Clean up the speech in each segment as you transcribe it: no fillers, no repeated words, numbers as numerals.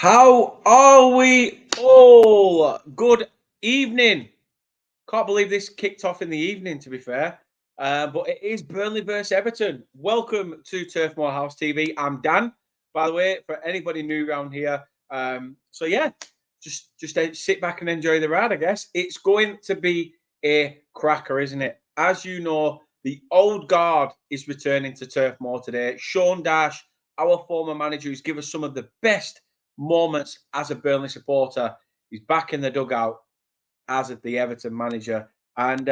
How are we all? Good evening. Can't believe this kicked off in the evening, to be fair. But it is Burnley versus Everton. Welcome to Turf Moorhouse TV. I'm Dan, by the way, for anybody new around here. So yeah, just sit back and enjoy the ride, I guess. It's going to be a cracker, isn't it? As you know, the old guard is returning to Turf Moor today. Sean Dyche, our former manager, who's given us some of the best moments as a Burnley supporter. He's back in the dugout as the Everton manager. And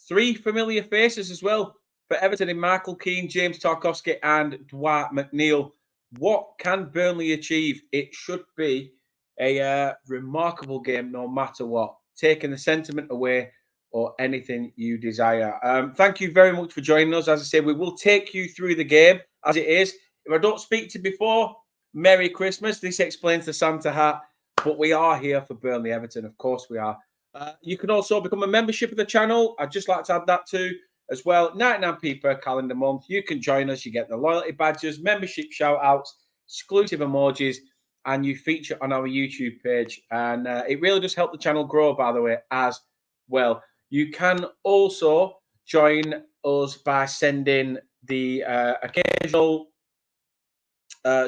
three familiar faces as well for Everton in Michael Keane, James Tarkowski, and Dwight McNeil. What can Burnley achieve? It should be a remarkable game no matter what, taking the sentiment away or anything you desire. Thank you very much for joining us. As I say, we will take you through the game as it is. If I don't speak to you before, Merry Christmas. This explains the Santa hat. But we are here for Burnley Everton. Of course we are. You can also become a membership of the channel. I'd just like to add that too as well. 99p per calendar month. You can join us. You get the loyalty badges, membership shout outs, exclusive emojis, and you feature on our YouTube page. And it really does help the channel grow, by the way, as well. You can also join us by sending the occasional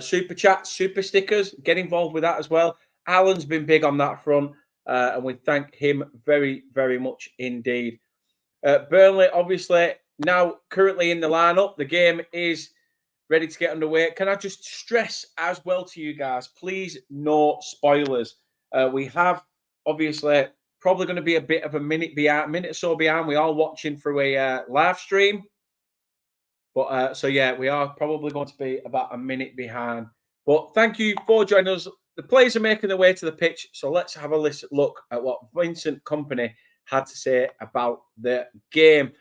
super chats, super stickers. Get involved with that as well. Alan's been big on that front. And we thank him very, very much indeed. Burnley, obviously, now currently in the lineup. The game is ready to get underway. Can I just stress as well to you guys, please, no spoilers. We have, obviously, probably going to be a bit of a minute or so behind. We are watching through a live stream. But so, yeah, we are probably going to be about a minute behind. But thank you for joining us. The players are making their way to the pitch, so let's have a look at what Vincent Kompany had to say about the game.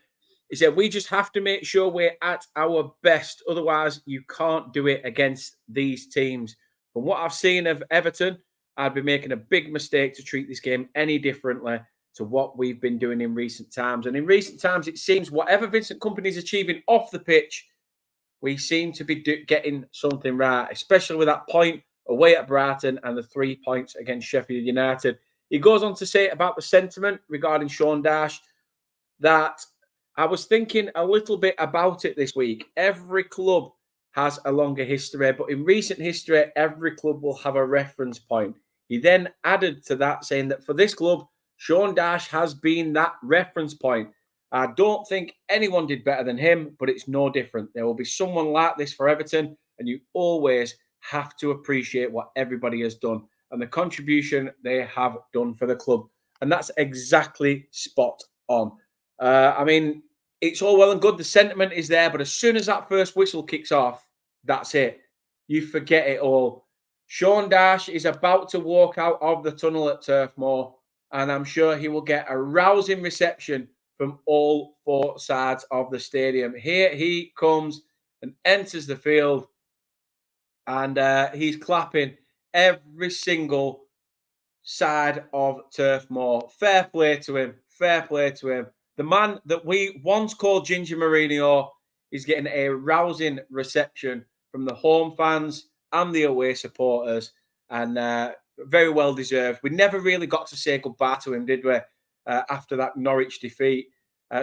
He said, we just have to make sure we're at our best. Otherwise, you can't do it against these teams. From what I've seen of Everton, I'd be making a big mistake to treat this game any differently to what we've been doing in recent times. And in recent times, it seems whatever Vincent Kompany is achieving off the pitch, we seem to be getting something right, especially with that point away at Brighton and the 3 points against Sheffield United. He goes on to say about the sentiment regarding Sean Dyche that I was thinking a little bit about it this week. Every club has a longer history, but in recent history, every club will have a reference point. He then added to that saying that for this club, Sean Dyche has been that reference point. I don't think anyone did better than him, but it's no different. There will be someone like this for Everton, and you always have to appreciate what everybody has done and the contribution they have done for the club. And that's exactly spot on. I mean, it's all well and good. The sentiment is there, but as soon as that first whistle kicks off, that's it. You forget it all. Sean Dyche is about to walk out of the tunnel at Turf Moor, and I'm sure he will get a rousing reception from all four sides of the stadium. Here he comes and enters the field, and he's clapping every single side of Turf Moor. Fair play to him. Fair play to him. The man that we once called Ginger Mourinho is getting a rousing reception from the home fans and the away supporters, and very well deserved. We never really got to say goodbye to him, did we, after that Norwich defeat?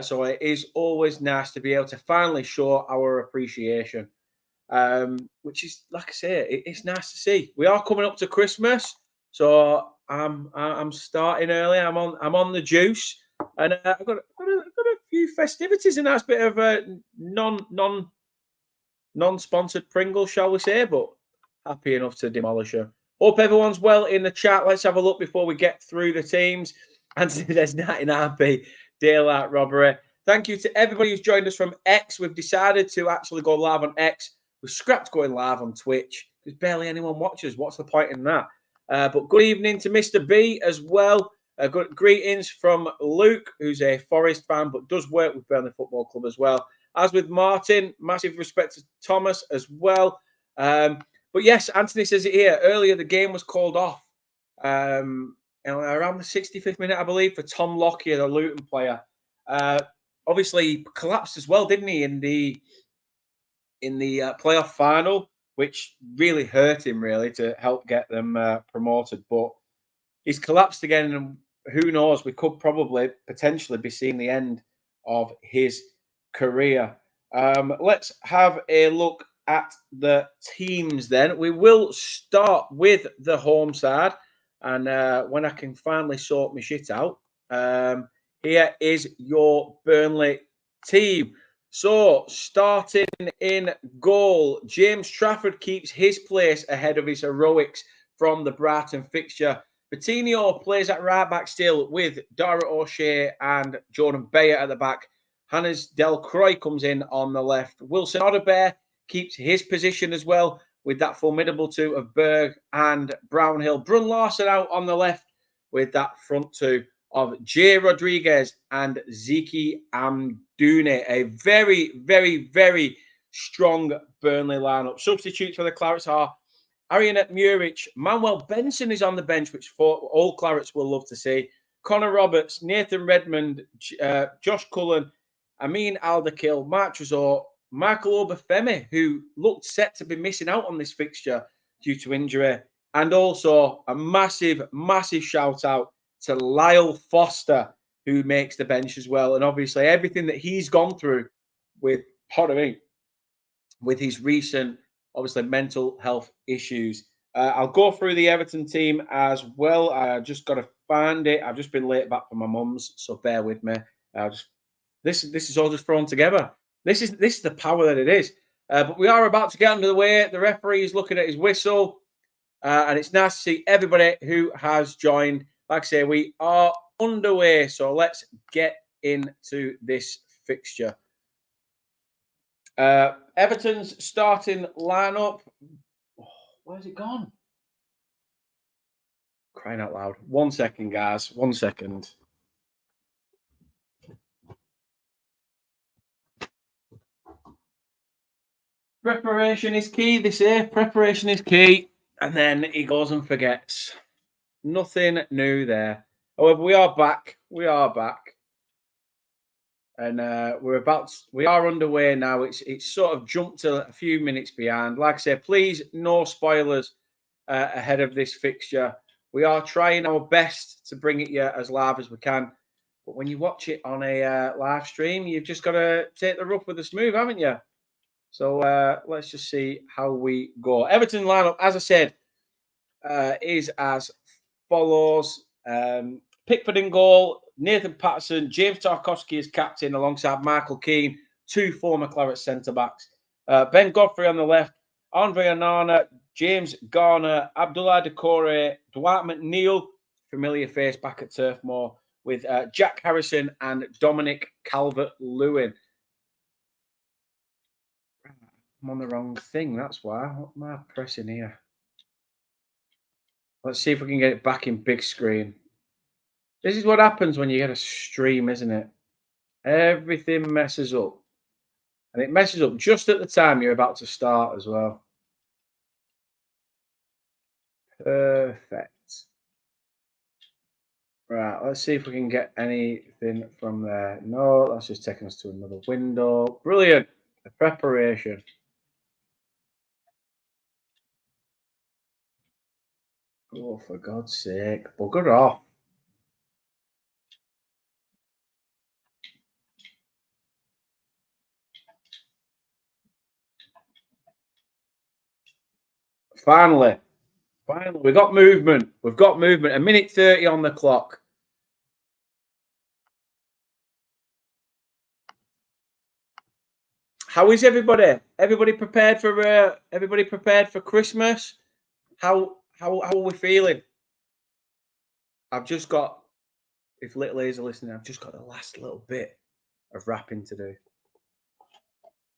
So it is always nice to be able to finally show our appreciation, which is, like I say, it's nice to see. We are coming up to Christmas, so I'm starting early. I'm on the juice, and I've got a few festivities, and that's a bit of a non-sponsored Pringles, shall we say? But happy enough to demolish her. Hope everyone's well in the chat. Let's have a look before we get through the teams. And there's 99p daylight robbery. Thank you to everybody who's joined us from X. We've decided to actually go live on X. We've scrapped going live on Twitch because barely anyone watches. What's the point in that? But good evening to Mr. B as well. Good greetings from Luke, who's a Forest fan but does work with Burnley Football Club as well. As with Martin, massive respect to Thomas as well. But yes, Anthony says it here. Earlier, the game was called off around the 65th minute, I believe, for Tom Lockyer, the Luton player. Obviously, he collapsed as well, didn't he, in the playoff final which really hurt him really to help get them promoted. But he's collapsed again, and who knows? We could probably potentially be seeing the end of his career. Let's have a look at the teams then. We will start with the home side, and when I can finally sort my shit out, here is your Burnley team. So, starting in goal, James Trafford keeps his place ahead of his heroics from the Brighton fixture. Coutinho plays at right back still with Dara O'Shea and Jordan Bayer at the back. Hannes Delcroix comes in on the left. Wilson Odobert keeps his position as well with that formidable two of Berg and Brownhill. Brun Larson out on the left with that front two of Jay Rodriguez and Ziki Amdoune. A very, very, very strong Burnley lineup. Substitutes for the Clarets are Arianet Muric, Manuel Benson is on the bench, which all Clarets will love to see. Connor Roberts, Nathan Redmond, Josh Cullen, Amin Alderkill, Mark Trezor, Michael Obafemi, who looked set to be missing out on this fixture due to injury. And also a massive, massive shout out to Lyle Foster, who makes the bench as well. And obviously everything that he's gone through with, with his recent, obviously, mental health issues. I'll go through the Everton team as well. I just got to find it. I've just been late back from my mum's, so bear with me. This is all just thrown together. This is the power that it is. But we are about to get under the way. The referee is looking at his whistle, and it's nice to see everybody who has joined. Like I say, we are underway, so let's get into this fixture. Everton's starting lineup. Oh, where's it gone? Crying out loud. 1 second, guys. 1 second. Preparation is key, they say. Preparation is key. And then he goes and forgets. Nothing new there. However, we are back. We are back. And we are underway now. It's sort of jumped a few minutes behind. Like I said, please, no spoilers ahead of this fixture. We are trying our best to bring it you as live as we can. But when you watch it on a live stream, you've just got to take the rough with the smooth, haven't you? So let's just see how we go. Everton lineup, as I said, is as follows. Pickford in goal, Nathan Patterson, James Tarkowski is captain alongside Michael Keane, two former Claret centre-backs. Ben Godfrey on the left, Andre Onana, James Garner, Abdullah Decore, Dwight McNeil, familiar face back at Turf Moor, with Jack Harrison and Dominic Calvert-Lewin. I'm on the wrong thing, that's why. What am I pressing here? Let's see if we can get it back in big screen. This is what happens when you get a stream, isn't it? Everything messes up. And it messes up just at the time you're about to start as well. Perfect. Right, let's see if we can get anything from there. No, that's just taking us to another window. Brilliant. The preparation. Oh, for God's sake. Bugger off. Finally, we've got movement. We've got movement. A minute 30 on the clock. How is everybody? Everybody prepared for Christmas? How are we feeling? I've just got, if little A's are listening, I've just got the last little bit of wrapping to do.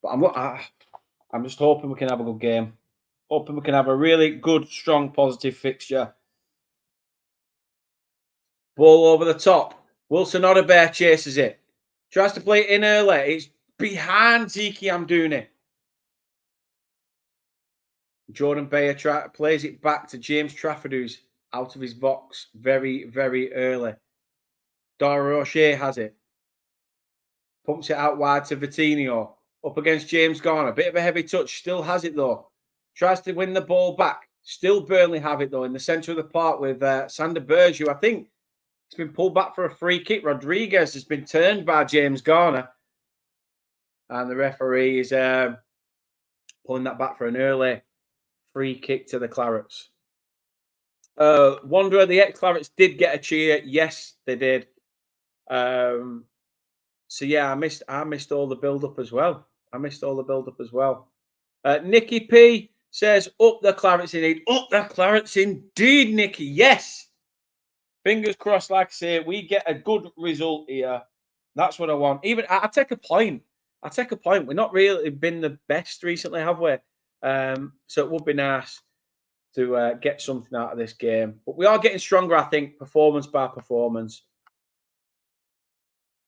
But I'm just hoping we can have a good game. Hoping we can have a really good, strong, positive fixture. Ball over the top. Wilson Odobert chases it. Tries to play it in early. It's behind Ziki Amdoune. Jordan Bayer plays it back to James Trafford, who's out of his box very, very early. Dara O'Shea has it. Pumps it out wide to Coutinho. Up against James Garner. Bit of a heavy touch. Still has it, though. Tries to win the ball back. Still Burnley have it, though, in the centre of the park with Sander Berge, who I think has been pulled back for a free kick. Rodriguez has been turned by James Garner. And the referee is pulling that back for an early free kick to the Clarets. Wanderer, the ex-Clarets did get a cheer. Yes, they did. So yeah, I missed all the build-up as well. Nicky P says, up the Clarets indeed. Up the Clarets indeed, Nicky. Yes. Fingers crossed, like I say, we get a good result here. That's what I want. Even I take a point. We're not really been the best recently, have we? So it would be nice to get something out of this game. But we are getting stronger, I think, performance by performance.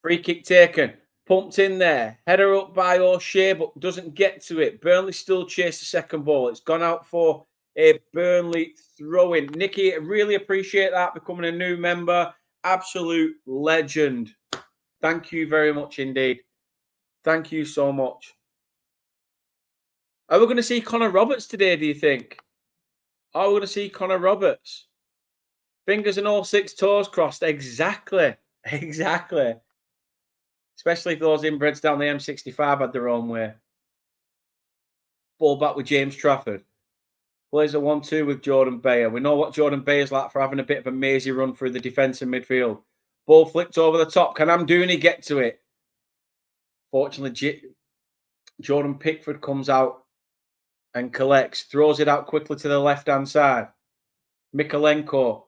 Free kick taken. Pumped in there. Header up by O'Shea, but doesn't get to it. Burnley still chase the second ball. It's gone out for a Burnley throw-in. Nicky, I really appreciate that, becoming a new member. Absolute legend. Thank you very much indeed. Thank you so much. Are we going to see Connor Roberts today, do you think? Are we going to see Connor Roberts? Fingers and all 6 toes crossed. Exactly. Exactly. Especially if those inbreds down the M65 had their own way. Ball back with James Trafford. Plays a 1-2 with Jordan Bayer. We know what Jordan Bayer's like for having a bit of a mazy run through the defence and midfield. Ball flicked over the top. Can Amdouni get to it? Fortunately, Jordan Pickford comes out and collects. Throws it out quickly to the left-hand side. Mikolenko.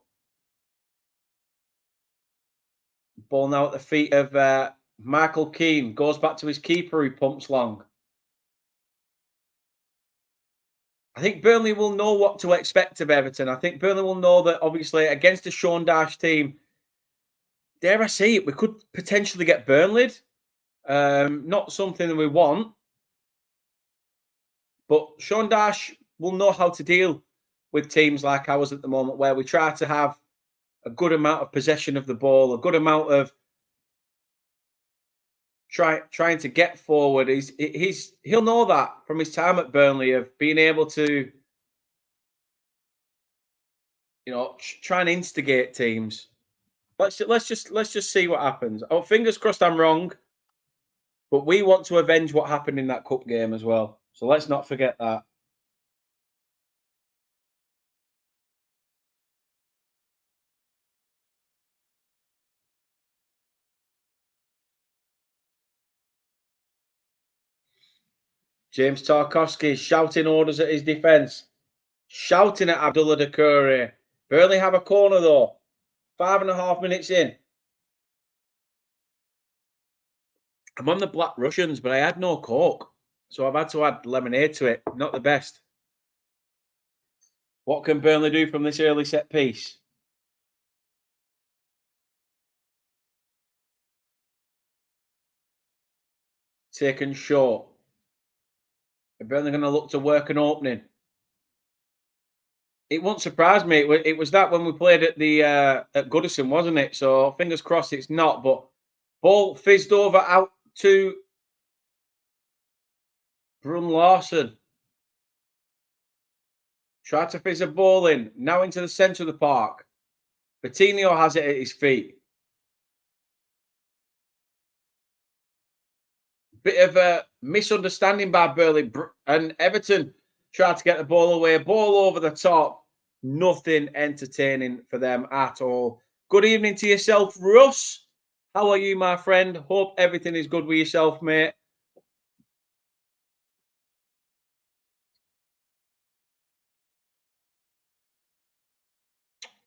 Ball now at the feet of Michael Keane. Goes back to his keeper who pumps long. I think Burnley will know what to expect of Everton. I think Burnley will know that, obviously, against a Sean Dyche team, dare I say it, we could potentially get Burnley. Not something that we want. But Sean Dyche will know how to deal with teams like ours at the moment, where we try to have a good amount of possession of the ball, a good amount of trying to get forward. He'll know that from his time at Burnley, of being able to, try and instigate teams. Let's just see what happens. Oh, fingers crossed I'm wrong. But we want to avenge what happened in that cup game as well. So let's not forget that. James Tarkowski shouting orders at his defence. Shouting at Abdullah Doucouré. Burnley have a corner though. 5.5 minutes in. I'm on the Black Russians, but I had no Coke. So I've had to add lemonade to it. Not the best. What can Burnley do from this early set piece? Taken short. Are Burnley going to look to work an opening? It won't surprise me. It was that when we played at the at Goodison, wasn't it? So fingers crossed it's not. But ball fizzed over out to Brun Larson. Tried to fizz a ball in. Now into the centre of the park. Coutinho has it at his feet. Bit of a misunderstanding by Burnley, and Everton tried to get the ball away. Ball over the top. Nothing entertaining for them at all. Good evening to yourself, Russ. How are you, my friend? Hope everything is good with yourself, mate.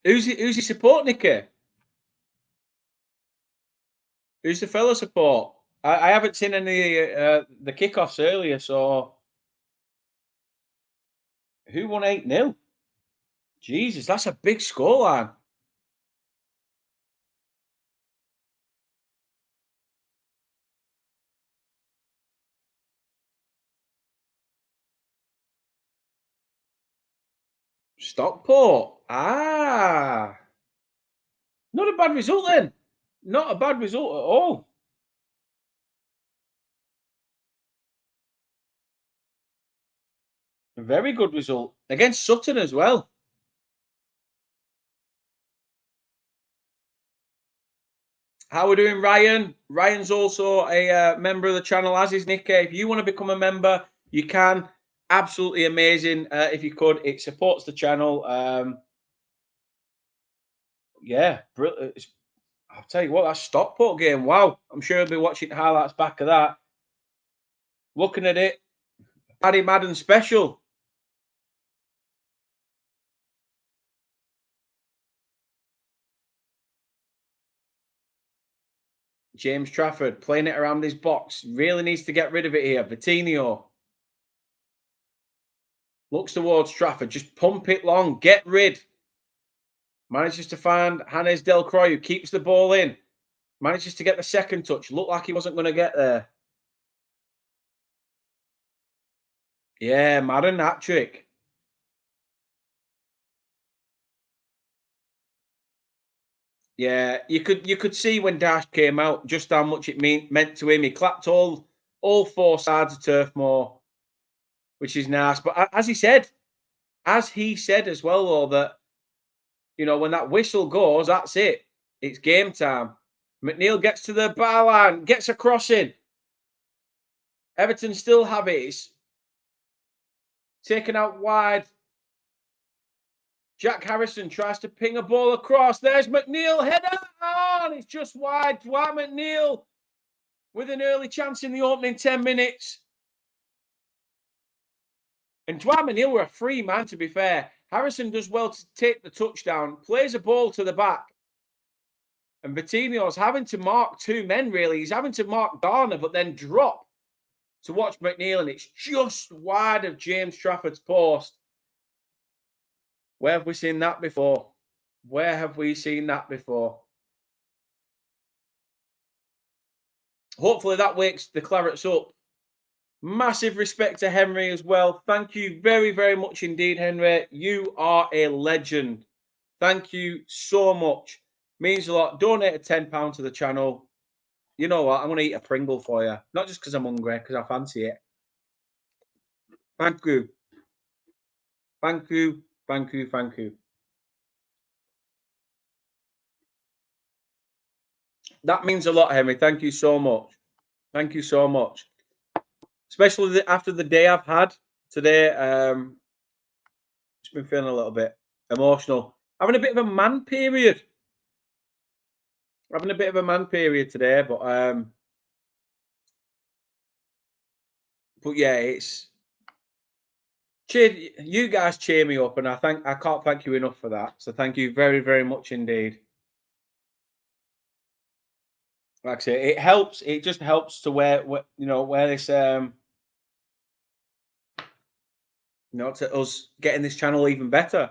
Who's he support, Nicky? Who's the fellow support? I haven't seen any the kickoffs earlier, so who won 8-0? Jesus, that's a big scoreline. Stockport. Ah. Not a bad result then. Not a bad result at all. A very good result against Sutton as well. How are we doing, Ryan? Ryan's also a member of the channel, as is Nicky. If you want to become a member, you can. Absolutely amazing. If you could, it supports the channel. Yeah, I'll tell you what, that Stockport game. Wow, I'm sure I'll be watching highlights back of that. Looking at it, Paddy Madden special. James Trafford playing it around his box. Really needs to get rid of it here. Vitinho looks towards Trafford. Just pump it long. Get rid. Manages to find Hannes Delcroix, who keeps the ball in. Manages to get the second touch. Looked like he wasn't going to get there. Yeah, Madden hat trick. Yeah, you could see when Dyche came out just how much it meant to him. He clapped all four sides of Turf Moor, which is nice. But as he said as well, though, that when that whistle goes, that's it. It's game time. McNeil gets to the byline, gets a crossing. Everton still have it. It's taken out wide. Jack Harrison tries to ping a ball across. There's McNeil, header on. It's just wide. Dwight McNeil with an early chance in the opening 10 minutes. And Dwight McNeil were a free man, to be fair. Harrison does well to take the touchdown, plays a ball to the back. And Vitinho's having to mark two men, really. He's having to mark Garner, but then drop to watch McNeil. And it's just wide of James Trafford's post. Where have we seen that before? Where have we seen that before? Hopefully that wakes the Clarets up. Massive respect to Henry as well. Thank you very, very much indeed, Henry. You are a legend. Thank you so much. Means a lot. Donate £10 to the channel. You know what? I'm going to eat a Pringle for you. Not just because I'm hungry, because I fancy it. Thank you. Thank you. Thank you. Thank you. That means a lot, Henry. Thank you so much. Thank you so much. Especially after the day I've had today. Just been feeling a little bit emotional. Having a bit of a man period. Having a bit of a man period today, but yeah, it's you guys cheer me up, and I can't thank you enough for that. So thank you very, very much indeed. Like I say, it helps. It just helps to where this to us getting this channel even better.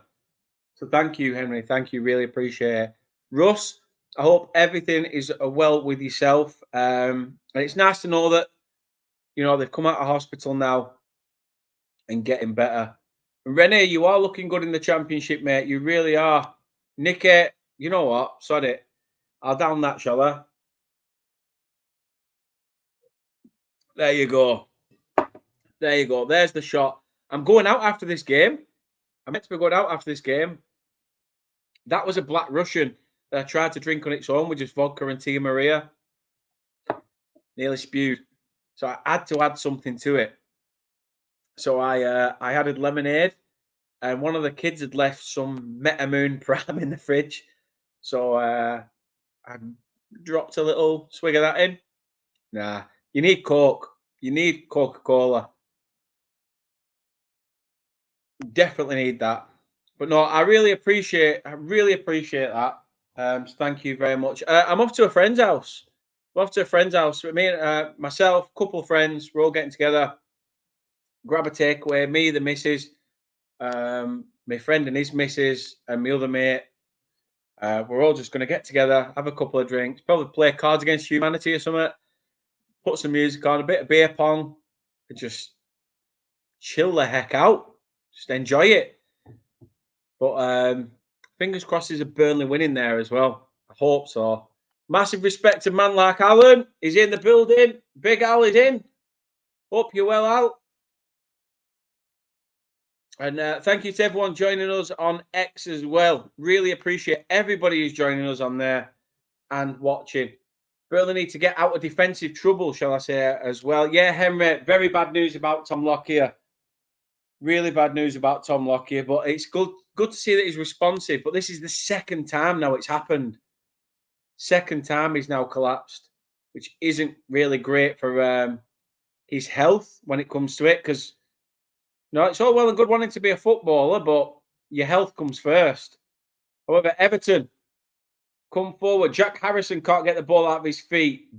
So thank you, Henry. Thank you. Really appreciate it. Russ, I hope everything is well with yourself. And it's nice to know that they've come out of hospital now and getting better. And Rene, you are looking good in the championship, mate. You really are. Nicky, you know what? Sorry. I'll down that, shall I? There you go. There you go. There's the shot. I'm going out after this game. I'm meant to be going out after this game. That was a Black Russian that I tried to drink on its own with just vodka and Tia Maria. Nearly spewed. So I had to add something to it. So I added lemonade, and one of the kids had left some Metamoon Prime in the fridge. So I dropped a little swig of that in. Nah, you need Coke. You need Coca-Cola. Definitely need that. But no, I really appreciate that. So thank you very much. I'm off to a friend's house. I'm off to a friend's house. Me and myself, couple of friends, we're all getting together. Grab a takeaway. Me, the missus, my friend and his missus, and my other mate. We're all just going to get together, have a couple of drinks, probably play Cards Against Humanity or something. Put some music on, a bit of beer pong, and just chill the heck out. Just enjoy it. But fingers crossed there's a Burnley win in there as well. I hope so. Massive respect to a man like Alan. He's in the building. Big Al is in. Hope you're well, Al. And thank you to everyone joining us on X as well. Really appreciate everybody who's joining us on there and watching. Burnley need to get out of defensive trouble, shall I say, as well. Yeah, Henry, very bad news about Tom Lockyer. Really bad news about Tom Lockyer, but it's good to see that he's responsive. But this is the second time now it's happened. Second time he's now collapsed, which isn't really great for his health when it comes to it. Because it's all well and good wanting to be a footballer, but your health comes first. However, Everton come forward. Jack Harrison can't get the ball out of his feet.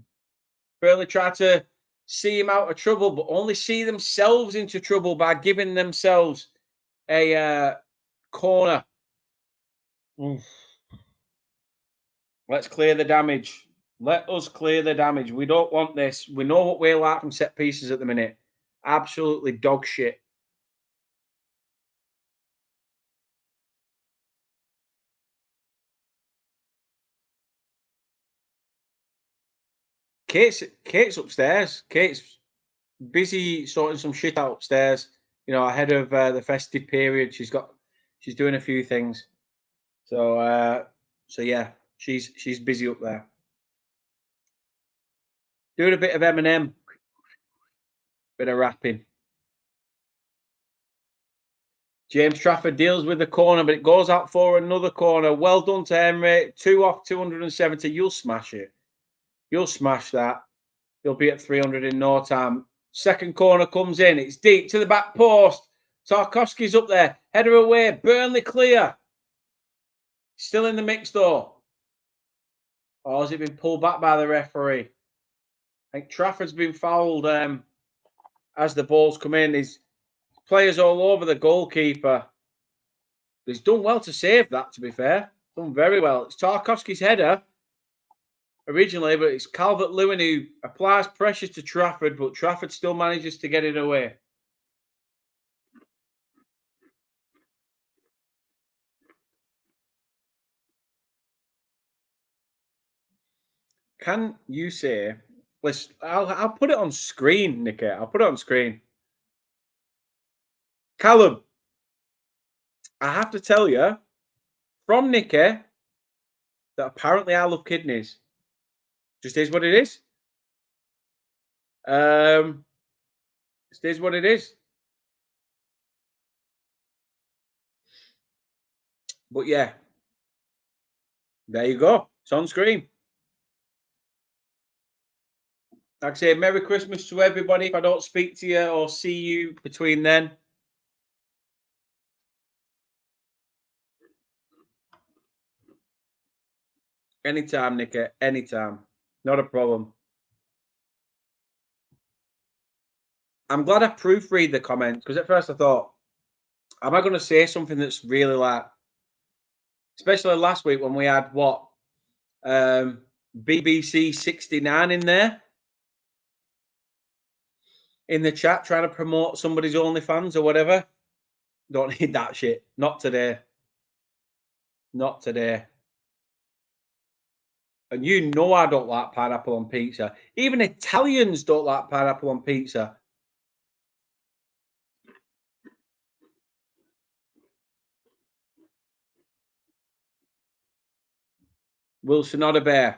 Burnley try to see him out of trouble, but only see themselves into trouble by giving themselves a corner. Oof. Let's clear the damage. Let us clear the damage. We don't want this. We know what we're like from set pieces at the minute. Absolutely dog shit. Kate's upstairs. Kate's busy sorting some shit out upstairs. Ahead of the festive period, she's doing a few things. So yeah, she's busy up there, doing a bit of M&M, bit of rapping. James Trafford deals with the corner, but it goes out for another corner. Well done to Henry. 2 off 270. You'll smash it. You'll smash that. You'll be at 300 in no time. Second corner comes in. It's deep to the back post. Tarkowski's up there. Header away. Burnley clear. Still in the mix though. Or has it been pulled back by the referee? I think Trafford's been fouled as the balls come in. There's players all over the goalkeeper. He's done well to save that, to be fair. Done very well. It's Tarkowski's header originally, but it's Calvert-Lewin who applies pressure to Trafford, but Trafford still manages to get it away. Can you say? I'll put it on screen, Nicky. I'll put it on screen. Callum, I have to tell you from Nicky that apparently I love kidneys. Just is what it is. Just is what it is. But yeah, there you go. It's on screen. Like I say, Merry Christmas to everybody. If I don't speak to you or see you between then. Anytime, Nicky. Anytime. Not a problem. I'm glad I proofread the comments because at first I thought, am I going to say something that's really like, especially last week when we had what? BBC 69 in there in the chat trying to promote somebody's OnlyFans or whatever. Don't need that shit. Not today. Not today. And you know I don't like pineapple on pizza. Even Italians don't like pineapple on pizza. Wilson Odebear,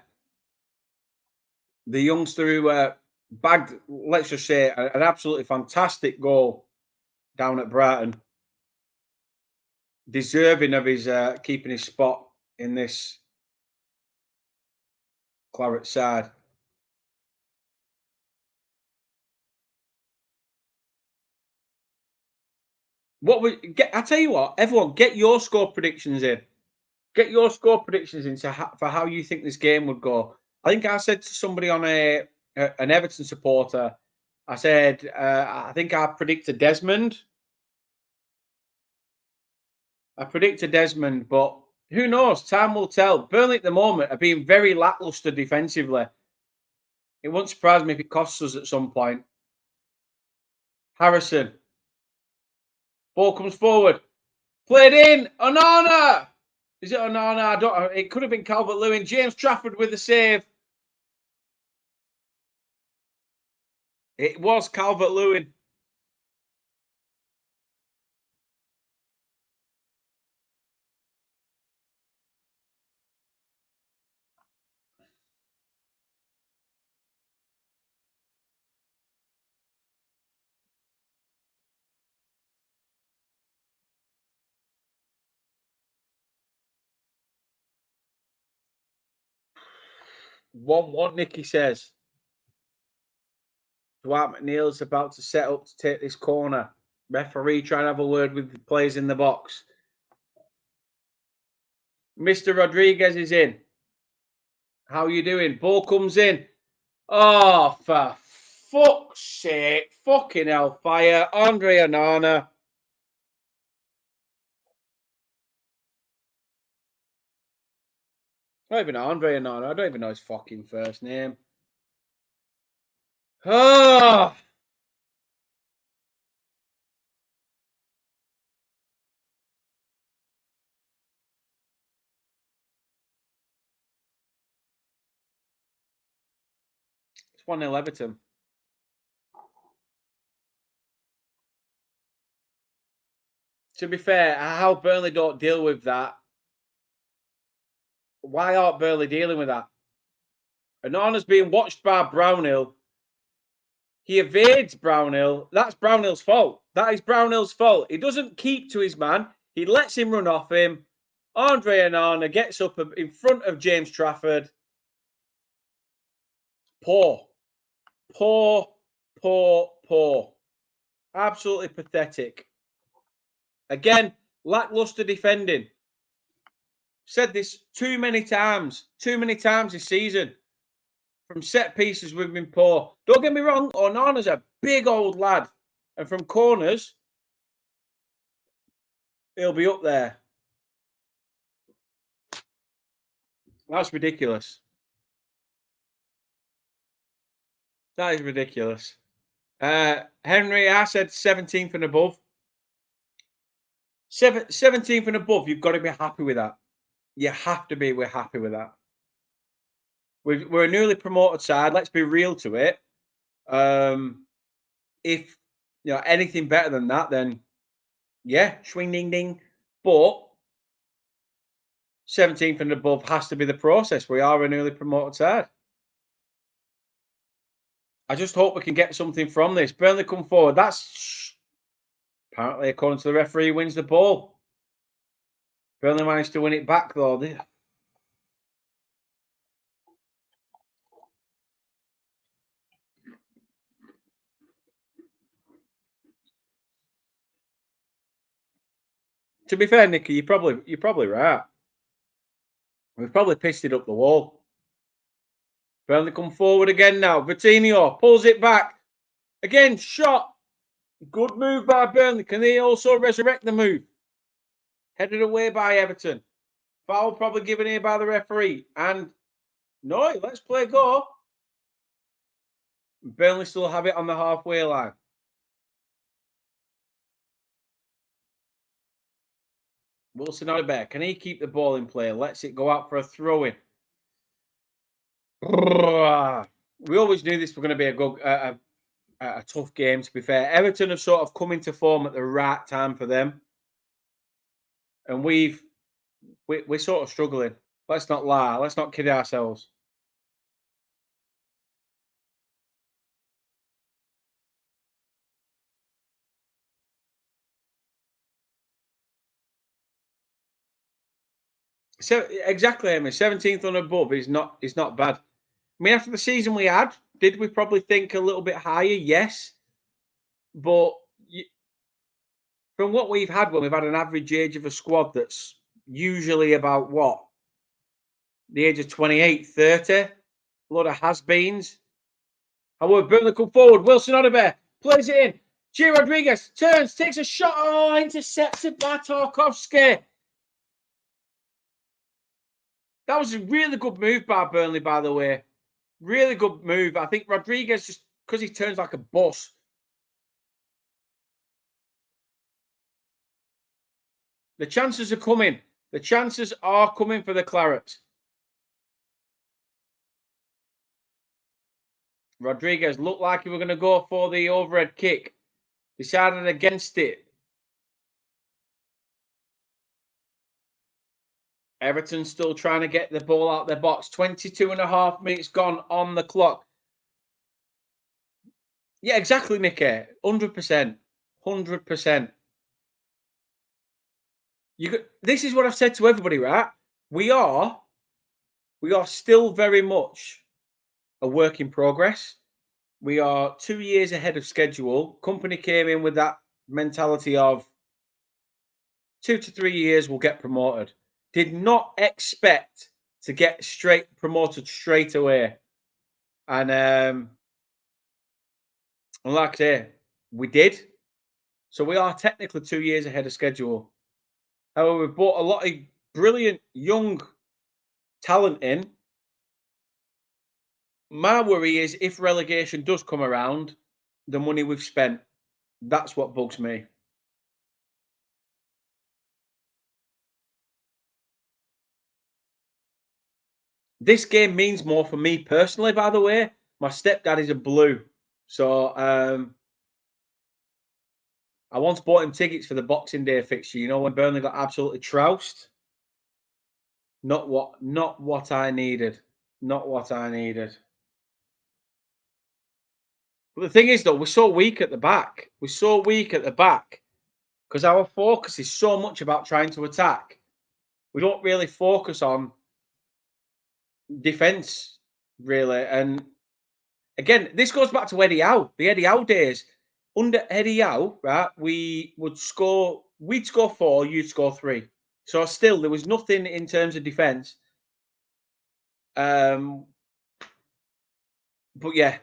the youngster who bagged, let's just say, an absolutely fantastic goal down at Brighton. Deserving of his keeping his spot in this Claret side. I tell you what, everyone, get your score predictions in. Get your score predictions in for how you think this game would go. I think I said to somebody on an Everton supporter, I said, I think I predicted Desmond. I predicted Desmond, but who knows? Time will tell. Burnley at the moment are being very lackluster defensively. It wouldn't surprise me if it costs us at some point. Harrison. Ball comes forward. Played in. Onana. Is it Onana? I don't. It could have been Calvert-Lewin. James Trafford with the save. It was Calvert-Lewin. 1-1, Nicky says. Dwight McNeil's about to set up to take this corner. Referee trying to have a word with the players in the box. Mr. Rodriguez is in. How you doing? Ball comes in. Oh, for fuck's sake. Fucking hellfire. Andre Onana. Not even Andre Onana. I don't even know his fucking first name. Oh. It's 1-0 Everton. To be fair, how Burnley don't deal with that. Why aren't Burnley dealing with that? Onana's being watched by Brownhill. He evades Brownhill. That's Brownhill's fault. That is Brownhill's fault. He doesn't keep to his man. He lets him run off him. Andre Onana gets up in front of James Trafford. Poor. Poor, poor, poor. Absolutely pathetic. Again, lackluster defending. Said this too many times this season. From set pieces, we've been poor. Don't get me wrong, Onana's a big old lad. And from corners, he'll be up there. That's ridiculous. That is ridiculous. Henry, I said 17th and above. 17th and above, you've got to be happy with that. You have to be. We're happy with that. We're a newly promoted side. Let's be real to it. If you know anything better than that, then yeah, swing ding ding. But 17th and above has to be the process. We are a newly promoted side. I just hope we can get something from this. Burnley come forward. That's apparently, according to the referee, wins the ball. Burnley managed to win it back, though. To be fair, Nicky, you're probably right. We've probably pissed it up the wall. Burnley come forward again now. Vitinho pulls it back. Again, shot. Good move by Burnley. Can they also resurrect the move? Headed away by Everton. Foul probably given here by the referee. And no, let's play go. Burnley still have it on the halfway line. Wilson Odobert, can he keep the ball in play? Lets it go out for a throw-in. We always knew this was going to be a tough game, to be fair. Everton have sort of come into form at the right time for them. And we're sort of struggling. Let's not lie. Let's not kid ourselves. So exactly, Amy. 17th and above is not bad. I mean, after the season we had, did we probably think a little bit higher? Yes. But from what we've had, when we've had an average age of a squad that's usually about what? The age of 28, 30. A lot of has-beens. However, Burnley come forward. Wilson Odobert plays it in. Gio Rodriguez turns, takes a shot. Oh, intercepted by Tarkowski. That was a really good move by Burnley, by the way. Really good move. I think Rodriguez, just because he turns like a bus. The chances are coming. The chances are coming for the Clarets. Rodriguez looked like he was going to go for the overhead kick. Decided against it. Everton still trying to get the ball out of their box. 22 and a half minutes gone on the clock. Yeah, exactly, Nicky. 100%. 100%. This is what I've said to everybody, right? We are We are still very much a work in progress. We are 2 years ahead of schedule. Kompany came in with that mentality of 2 to 3 years we'll get promoted. Did not expect to get straight promoted straight away. And like I say, we did. So we are technically 2 years ahead of schedule. However, we've brought a lot of brilliant young talent in. My worry is if relegation does come around, the money we've spent, that's what bugs me. This game means more for me personally, by the way. My stepdad is a blue. So I once bought him tickets for the Boxing Day fixture, you know, when Burnley got absolutely trounced. Not what I needed. Not what I needed. But the thing is, though, we're so weak at the back. We're so weak at the back because our focus is so much about trying to attack. We don't really focus on defence, really. And again, this goes back to Eddie Howe, the Eddie Howe days. Under Eddie Howe, right, we'd score 4, you'd score 3. So still, there was nothing in terms of defence. But yeah,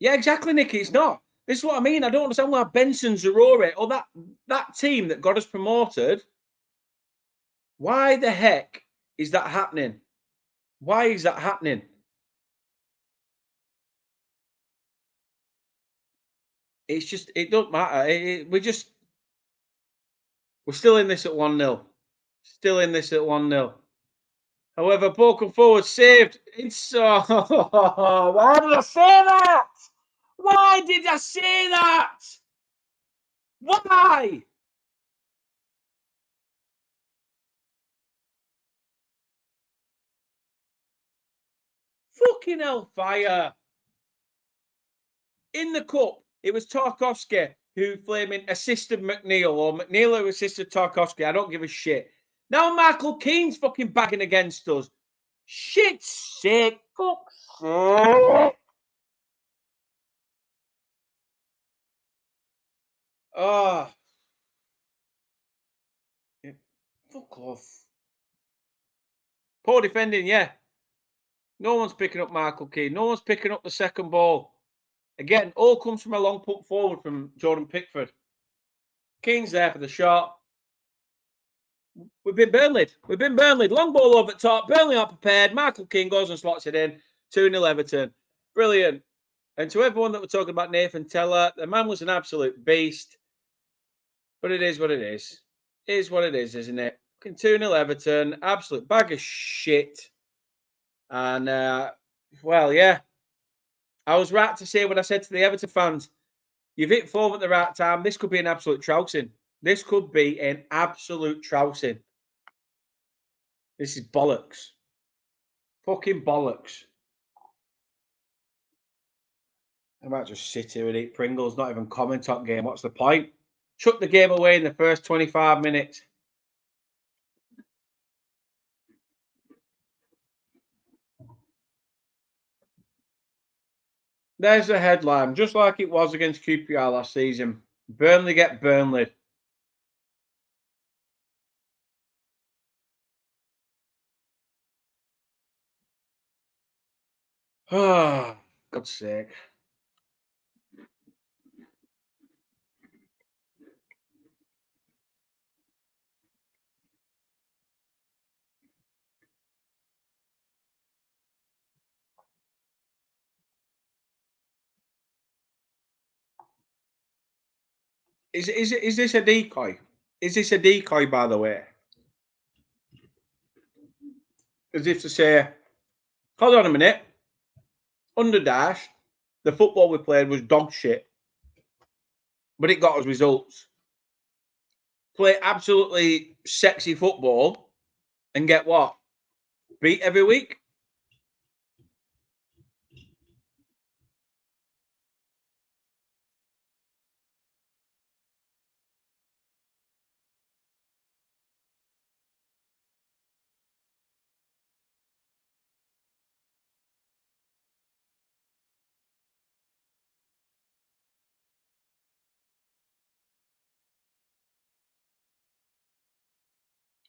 exactly, Nicky. It's not. This is what I mean. I don't understand why Benson, Zarore, or that team that got us promoted. Why the heck is that happening? Why is that happening? It's just it don't matter. We're still in this at 1-0. Still in this at 1-0. However, ball come forward, saved. It's so. Why did I say that? Why did I say that? Why? Fucking hellfire. In the cup, it was Tarkowski who flaming assisted McNeil, or McNeil who assisted Tarkowski. I don't give a shit. Now Michael Keane's fucking bagging against us. Shit's sake. Fuck's sake. Oh. Fuck off. Poor defending, yeah. No one's picking up Michael Keane. No one's picking up the second ball. Again, all comes from a long put forward from Jordan Pickford. Keane's there for the shot. We've been Burnleyed. We've been Burnleyed. Long ball over the top. Burnley are prepared. Michael Keane goes and slots it in. 2-0 Everton. Brilliant. And to everyone that were talking about Nathan Teller, the man was an absolute beast. But it is what it is. It is what it is, isn't it? 2-0 Everton. Absolute bag of shit. And, well, yeah. I was right to say what I said to the Everton fans. You've hit form at the right time. This could be an absolute trouncing. This could be an absolute trouncing. This is bollocks. Fucking bollocks. I might just sit here and eat Pringles, not even comment on game. What's the point? Chuck the game away in the first 25 minutes. There's the headline, just like it was against QPR last season. Burnley get Burnley. Oh, God's sake. Is this a decoy? Is this a decoy, by the way? As if to say, hold on a minute. Under Dyche, the football we played was dog shit, but it got us results. Play absolutely sexy football and get what? Beat every week?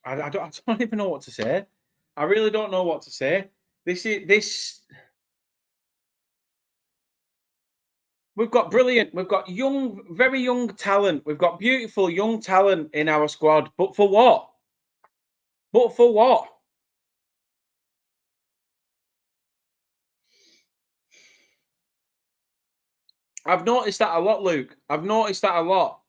I don't even know what to say. I really don't know what to say. This. We've got brilliant. We've got young, very young talent. We've got beautiful young talent in our squad. But for what? But for what? I've noticed that a lot, Luke. I've noticed that a lot.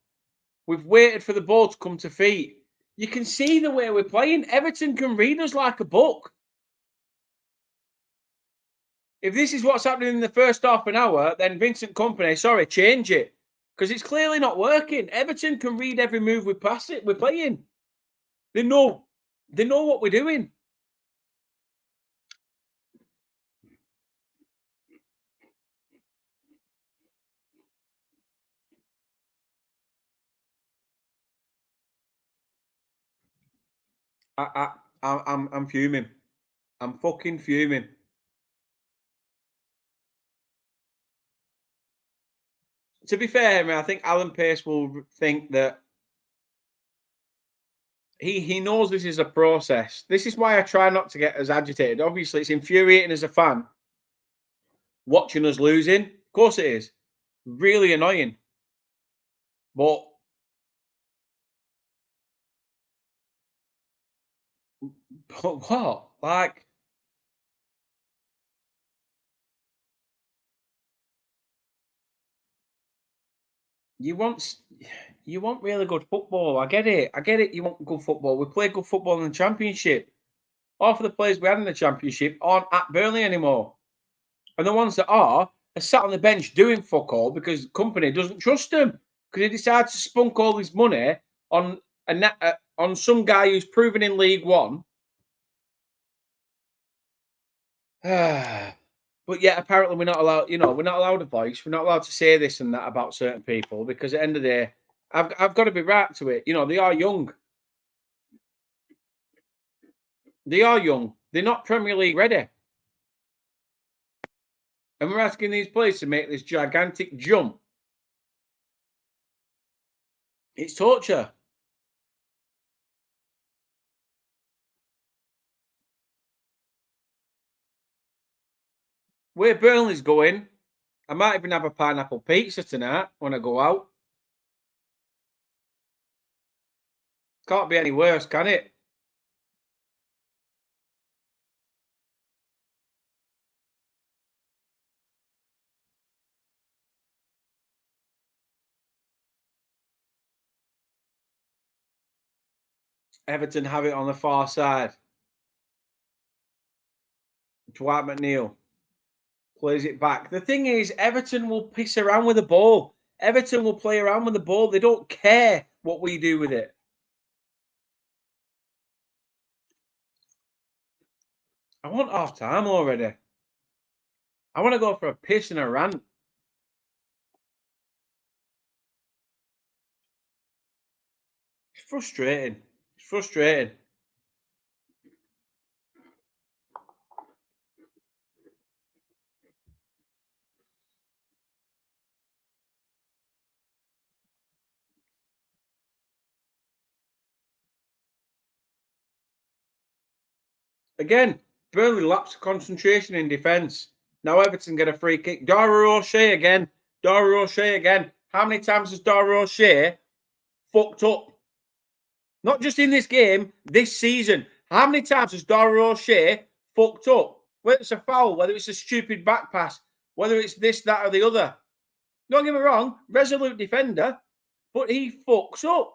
We've waited for the ball to come to feet. You can see the way we're playing. Everton can read us like a book. If this is what's happening in the first half an hour, then Vincent Kompany, sorry, change it. Because it's clearly not working. Everton can read every move we pass it. We're playing. They know what we're doing. I'm fuming. I'm fucking fuming. To be fair, I think Alan Pace will think that he knows this is a process. This is why I try not to get as agitated. Obviously, it's infuriating as a fan watching us losing. Of course, it is really annoying. But what? Like you want you want really good football. I get it. I get it. You want good football. We play good football in the Championship. Half of the players we had in the Championship aren't at Burnley anymore. And the ones that are sat on the bench doing fuck all because Kompany doesn't trust them because he decides to spunk all his money on on some guy who's proven in League One. But yet, apparently, we're not allowed. You know, we're not allowed a voice. We're not allowed to say this and that about certain people because at the end of the day, I've got to be right to it. You know, they are young. They are young. They're not Premier League ready. And we're asking these players to make this gigantic jump. It's torture. Where Burnley's going, I might even have a pineapple pizza tonight when I go out. Can't be any worse, can it? Everton have it on the far side. Dwight McNeil plays it back. The thing is, Everton will piss around with the ball. Everton will play around with the ball. They don't care what we do with it. I want half time already. I want to go for a piss and a rant. It's frustrating. It's frustrating. Again, Burnley lapse concentration in defence. Now Everton get a free kick. Dara O'Shea again. Dara O'Shea again. How many times has Dara O'Shea fucked up? Not just in this game, this season. How many times has Dara O'Shea fucked up? Whether it's a foul, whether it's a stupid back pass, whether it's this, that, or the other. Don't get me wrong, resolute defender, but he fucks up.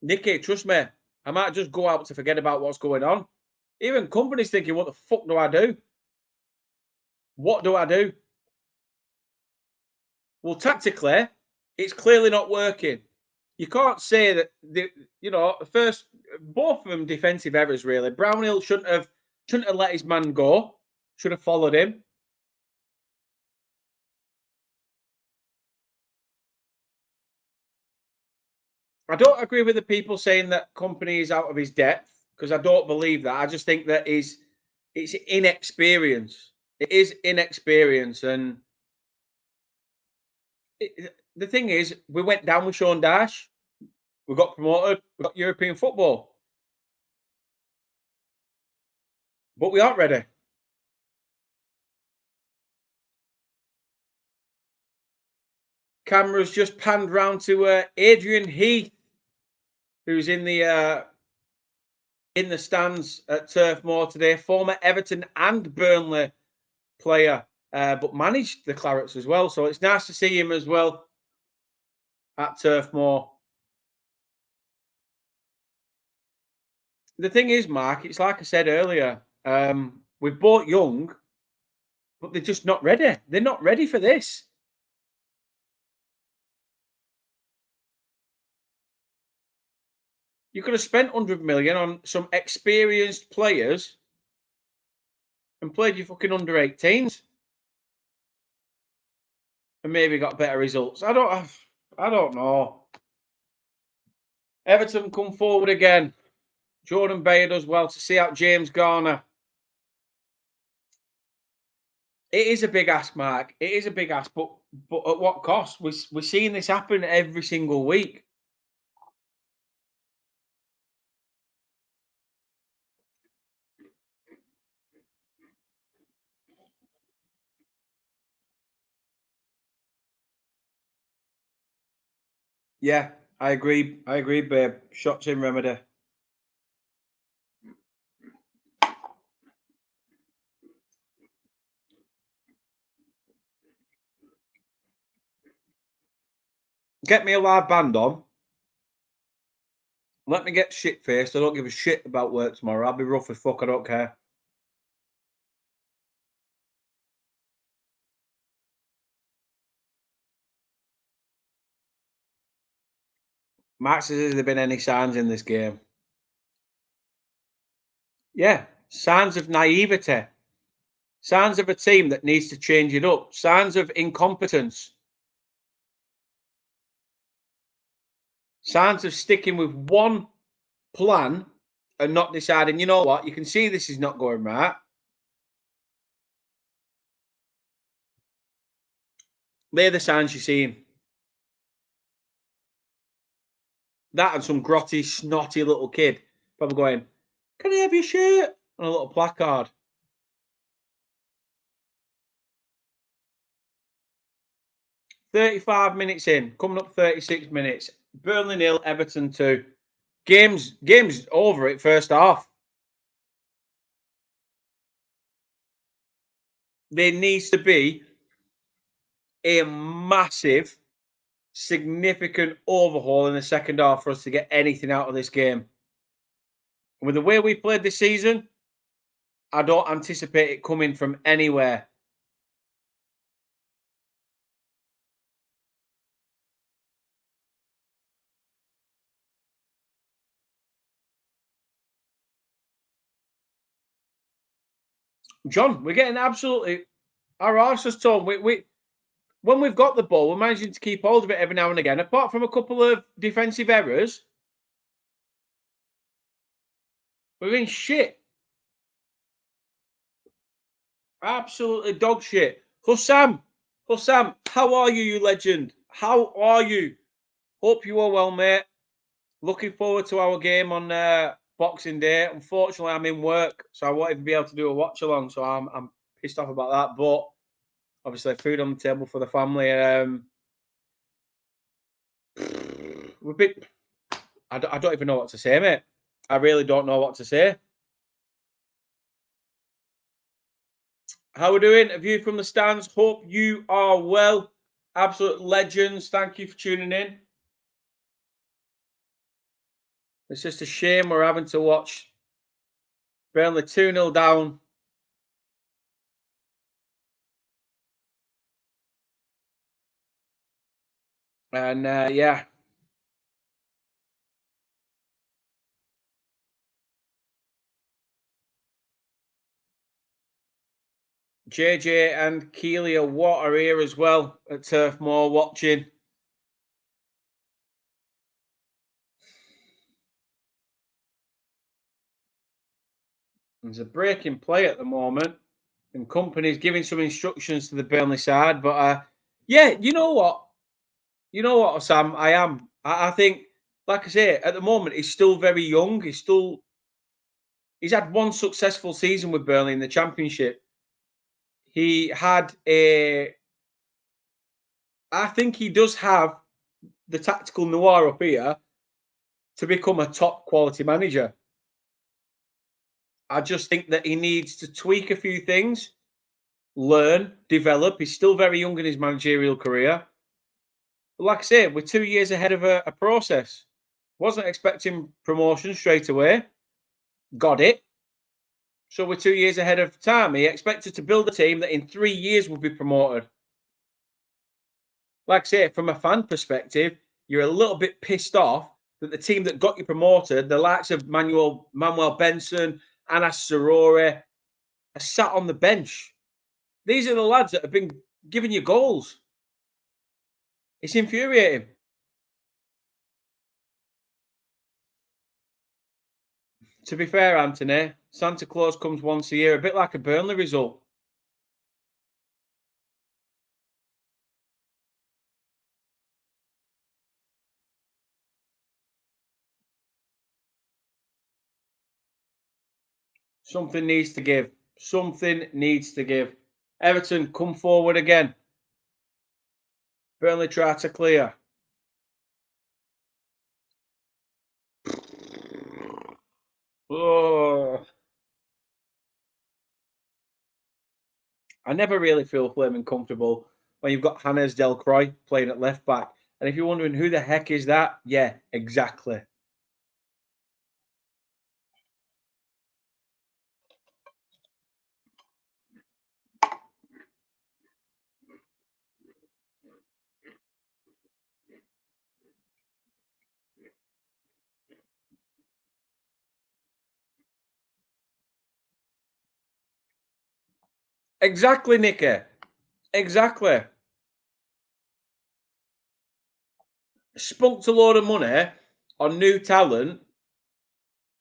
Nicky, trust me, I might just go out to forget about what's going on. Even Kompany's thinking, what the fuck do I do? What do I do? Well, tactically, it's clearly not working. You can't say that first both of them defensive errors really. Brownhill shouldn't have let his man go. Should have followed him. I don't agree with the people saying that Kompany is out of his depth because I don't believe that. I just think that it's inexperience. It is inexperience, and the thing is, we went down with Sean Dyche. We got promoted. We got European football. But we aren't ready. Camera's just panned round to Adrian Heath, who's in the stands at Turf Moor today. Former Everton and Burnley player, but managed the Clarets as well. So it's nice to see him as well at Turf Moor. The thing is, Mark, it's like I said earlier, we've bought young, but they're just not ready. They're not ready for this. You could have spent 100 million on some experienced players and played your fucking under 18s and maybe got better results. I don't know. Everton come forward again. Jordan Bayer does well to see out James Garner. It is a big ask, Mark. It is a big ask, but at what cost? We're seeing this happen every single week. Yeah, I agree. I agree, babe. Shots in remedy. Get me a live band on. Let me get shit faced. I don't give a shit about work tomorrow. I'll be rough as fuck. I don't care. Max says, has there been any signs in this game? Yeah, signs of naivety. Signs of a team that needs to change it up. Signs of incompetence. Signs of sticking with one plan and not deciding, you know what, you can see this is not going right. They're the signs you're seeing. That and some grotty, snotty little kid probably going, can I have your shirt? On a little placard. 35 minutes in, coming up 36 minutes. Burnley 0, Everton 2. Game's over at first half. There needs to be a massive, significant overhaul in the second half for us to get anything out of this game. And with the way we played this season, I don't anticipate it coming from anywhere. John, we're getting absolutely our arses torn. We when we've got the ball, we're managing to keep hold of it every now and again. Apart from a couple of defensive errors, we're in shit. Absolutely dog shit. Hussam, how are you, you legend? How are you? Hope you are well, mate. Looking forward to our game on Boxing Day. Unfortunately, I'm in work, so I won't even be able to do a watch along. So I'm pissed off about that. But obviously, food on the table for the family. We're bit. I don't even know what to say, mate. I really don't know what to say. How we doing? A view from the stands. Hope you are well. Absolute legends. Thank you for tuning in. It's just a shame we're having to watch Burnley 2-0 down. And yeah. JJ and Keelia Watt are here as well at Turf Moor watching. There's a break in play at the moment, and Kompany's giving some instructions to the Burnley side. But yeah, you know what? You know what, Sam? I think, like I say, at the moment, he's still very young. He's had one successful season with Burnley in the Championship. He had I think he does have the tactical noir up here to become a top quality manager. I just think that he needs to tweak a few things, learn, develop. He's still very young in his managerial career. But like I say, we're 2 years ahead of a process. Wasn't expecting promotion straight away. Got it. So we're 2 years ahead of time. He expected to build a team that in 3 years would be promoted. Like I say, from a fan perspective, you're a little bit pissed off that the team that got you promoted, the likes of Manuel Benson, Anas Sarori, are sat on the bench. These are the lads that have been giving you goals. It's infuriating. To be fair, Anthony, Santa Claus comes once a year, a bit like a Burnley result. Something needs to give. Something needs to give. Everton, come forward again. Burnley try to clear. Oh. I never really feel flaming comfortable when you've got Hannes Delcroix playing at left back. And if you're wondering who the heck is that, yeah, exactly. Exactly, Nicky. Exactly. Spunked a load of money on new talent,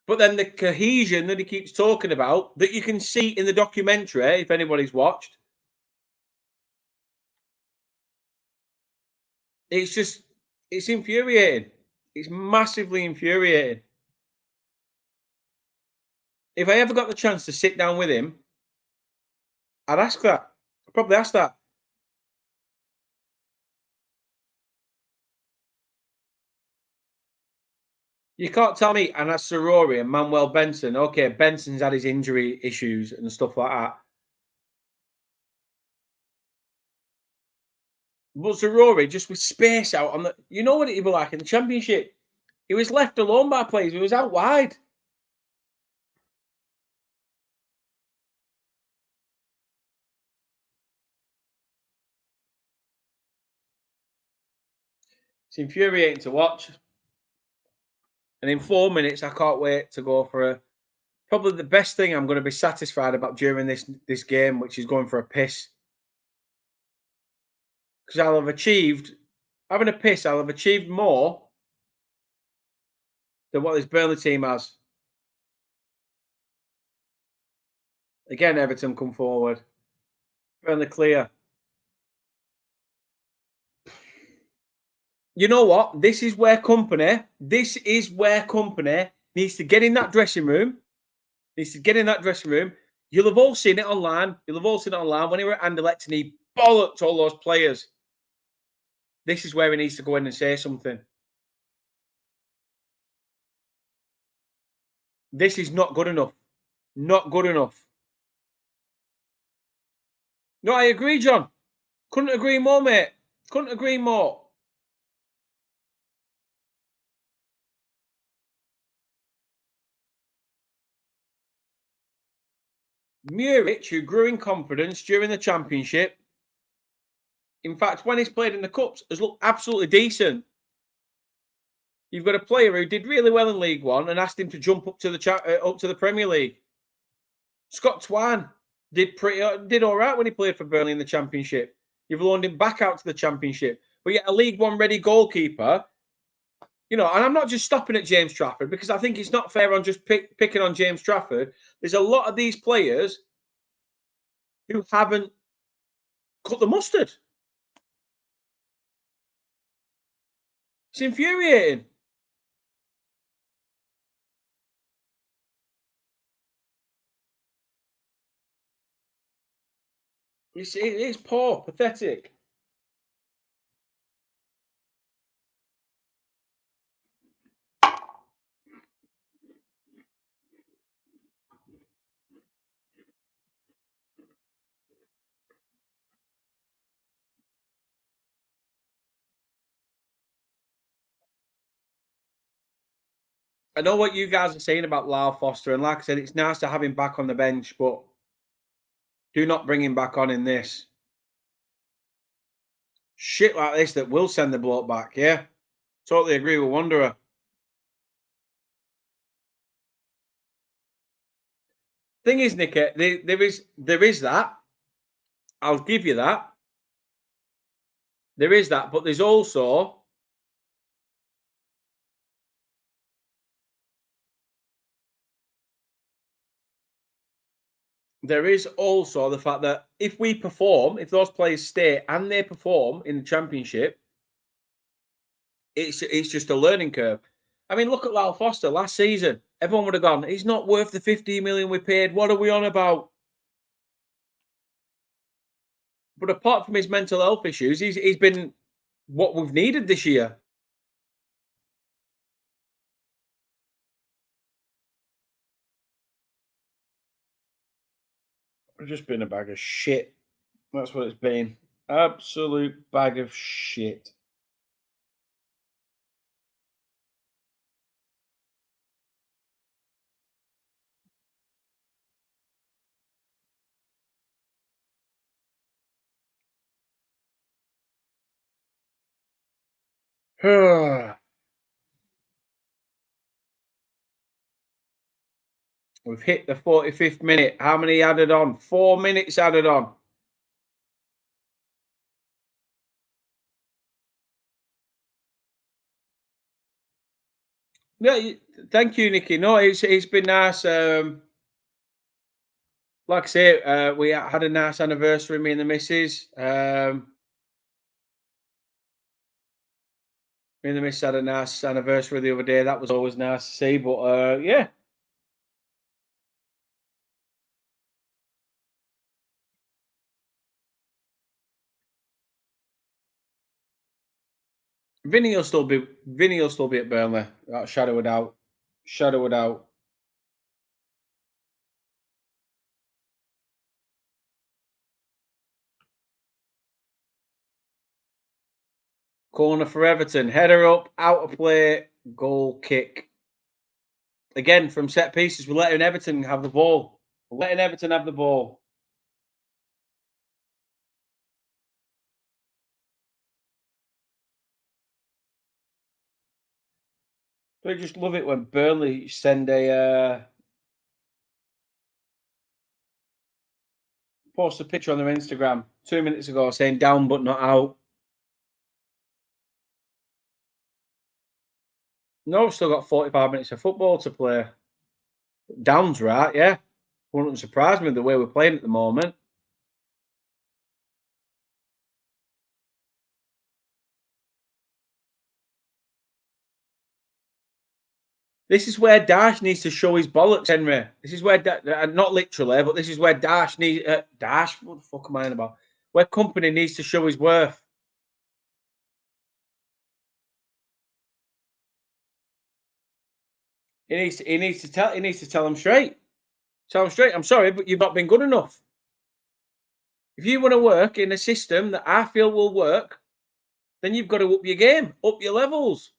but then the cohesion that he keeps talking about, that you can see in the documentary, if anybody's watched, it's just, it's infuriating. It's massively infuriating. If I ever got the chance to sit down with him, I'd ask that. I'd probably ask that. You can't tell me Anas Sarori and Manuel Benson. Okay, Benson's had his injury issues and stuff like that. But Sarori, just with space out on the, you know what he'd be like in the Championship? He was left alone by players. He was out wide. It's infuriating to watch. And in 4 minutes, I can't wait to go for probably the best thing I'm going to be satisfied about during this game, which is going for a piss. Because I'll have achieved, having a piss, I'll have achieved more than what this Burnley team has. Again, Everton come forward. Burnley clear. You know what? This is where Kompany needs to get in that dressing room. Needs to get in that dressing room. You'll have all seen it online. When he were at Anderlecht and he bollocked all those players. This is where he needs to go in and say something. This is not good enough. Not good enough. No, I agree, John. Couldn't agree more, mate. Couldn't agree more. Muric, who grew in confidence during the Championship. In fact, when he's played in the Cups, has looked absolutely decent. You've got a player who did really well in League One and asked him to jump up to the Premier League. Scott Twan did all right when he played for Burnley in the Championship. You've loaned him back out to the Championship, but yet a League One ready goalkeeper. You know, and I'm not just stopping at James Trafford because I think it's not fair on just picking on James Trafford. There's a lot of these players who haven't cut the mustard. It's infuriating. It's poor, pathetic. I know what you guys are saying about Lyle Foster, and like I said, it's nice to have him back on the bench, but do not bring him back on in this. Shit like this that will send the bloke back, yeah? Totally agree with Wanderer. Thing is, Nicky, there is that. I'll give you that. There is that, but there's also the fact that if we perform, if those players stay and they perform in the championship, it's just a learning curve. I mean, look at Lyle Foster last season. Everyone would have gone, he's not worth the 15 million we paid. What are we on about? But apart from his mental health issues, he's been what we've needed this year. It's just been a bag of shit. That's what it's been. Absolute bag of shit. We've hit the 45th minute. How many added on? 4 minutes added on. No, thank you, Nicky. No, it's been nice. Like I say, we had a nice anniversary, me and the missus. Me and the missus had a nice anniversary the other day. That was always nice to see. But yeah, Vinny will still be at Burnley. Shadow it out. Shadow it out. Corner for Everton. Header up, out of play, goal kick. Again, from set pieces, we're letting Everton have the ball. We're letting Everton have the ball. I just love it when Burnley send post a picture on their Instagram 2 minutes ago saying down but not out. No, we've still got 45 minutes of football to play. Down's right, yeah. Wouldn't surprise me the way we're playing at the moment. This is where Dyche needs to show his bollocks, Henry. This is where, not literally, but this is where Dyche needs. Dyche, what the fuck am I on about? Where Kompany needs to show his worth. He needs to tell him straight. Tell him straight. I'm sorry, but you've not been good enough. If you want to work in a system that I feel will work, then you've got to up your game, up your levels.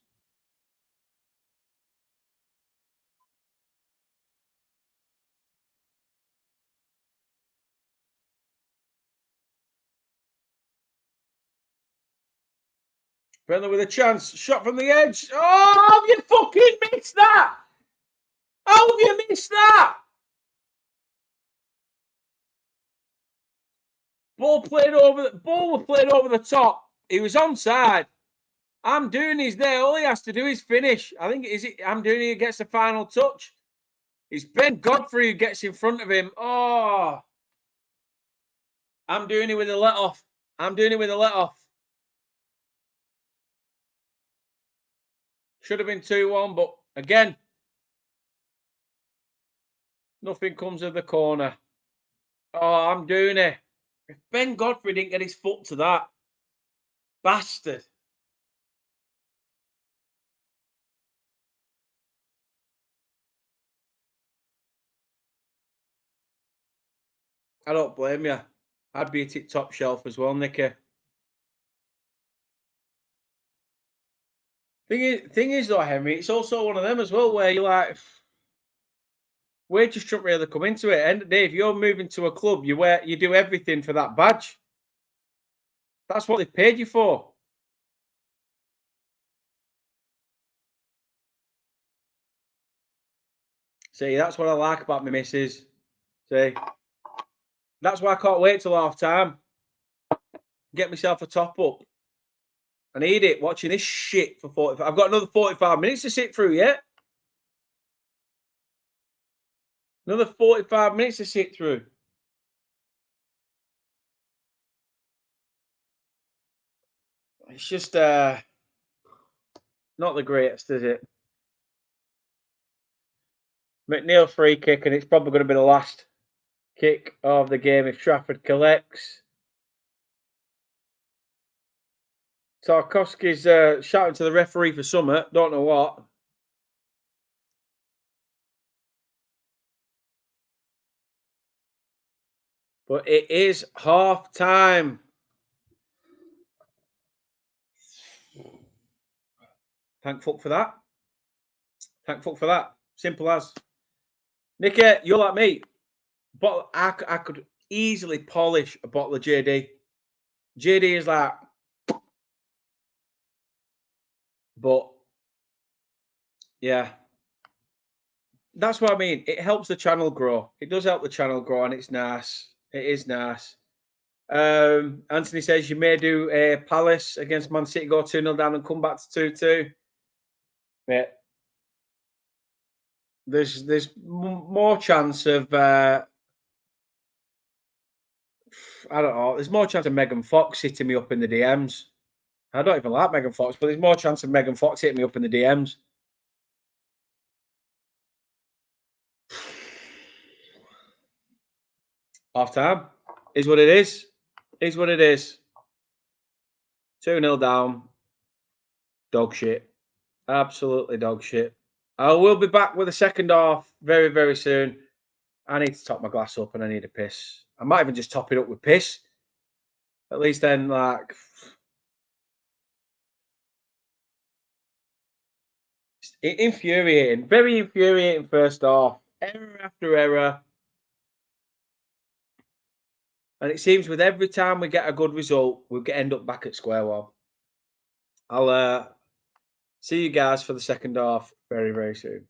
Burnley with a chance. Shot from the edge. Oh, have you fucking missed that? How have you missed that? Ball was played over the top. He was onside. I'm doing his there. All he has to do is finish. I think I'm doing he gets the final touch. It's Ben Godfrey who gets in front of him. Oh, I'm doing it with a let off. I'm doing it with a let off. Should have been 2-1, but again, nothing comes of the corner. Oh, I'm doing it. If Ben Godfrey didn't get his foot to that. Bastard. I don't blame you. I'd be at it top shelf as well, Nicky. Thing is though, Henry, it's also one of them as well where you're like, wages shouldn't really come into it. End of the day, if you're moving to a club, you do everything for that badge. That's what they paid you for. See, that's what I like about my missus. See, that's why I can't wait till half time. Get myself a top up. I need it watching this shit for 45. I've got another 45 minutes to sit through, yeah? Another 45 minutes to sit through. It's just not the greatest, is it? McNeil free kick, and it's probably going to be the last kick of the game if Trafford collects. Tarkovsky's shouting to the referee for something. Don't know what. But it is half time. Thank fuck for that. Thank fuck for that. Simple as. Nicky, you're like me. But I could easily polish a bottle of JD. JD is like, but yeah. That's what I mean. It helps the channel grow. It does help the channel grow, and it's nice. It is nice. Anthony says you may do a Palace against Man City, go 2-0 down and come back to 2-2. Yeah. There's more chance of I don't know. There's more chance of Megan Fox hitting me up in the DMs. I don't even like Megan Fox, but there's more chance of Megan Fox hitting me up in the DMs. Half time is what it is. Is what it is. 2-0 down. Dog shit. Absolutely dog shit. I will be back with the second half very, very soon. I need to top my glass up and I need a piss. I might even just top it up with piss. At least then, like, infuriating. Very infuriating first half. Error after error. And it seems with every time we get a good result, we'll end up back at square one. I'll see you guys for the second half very, very soon.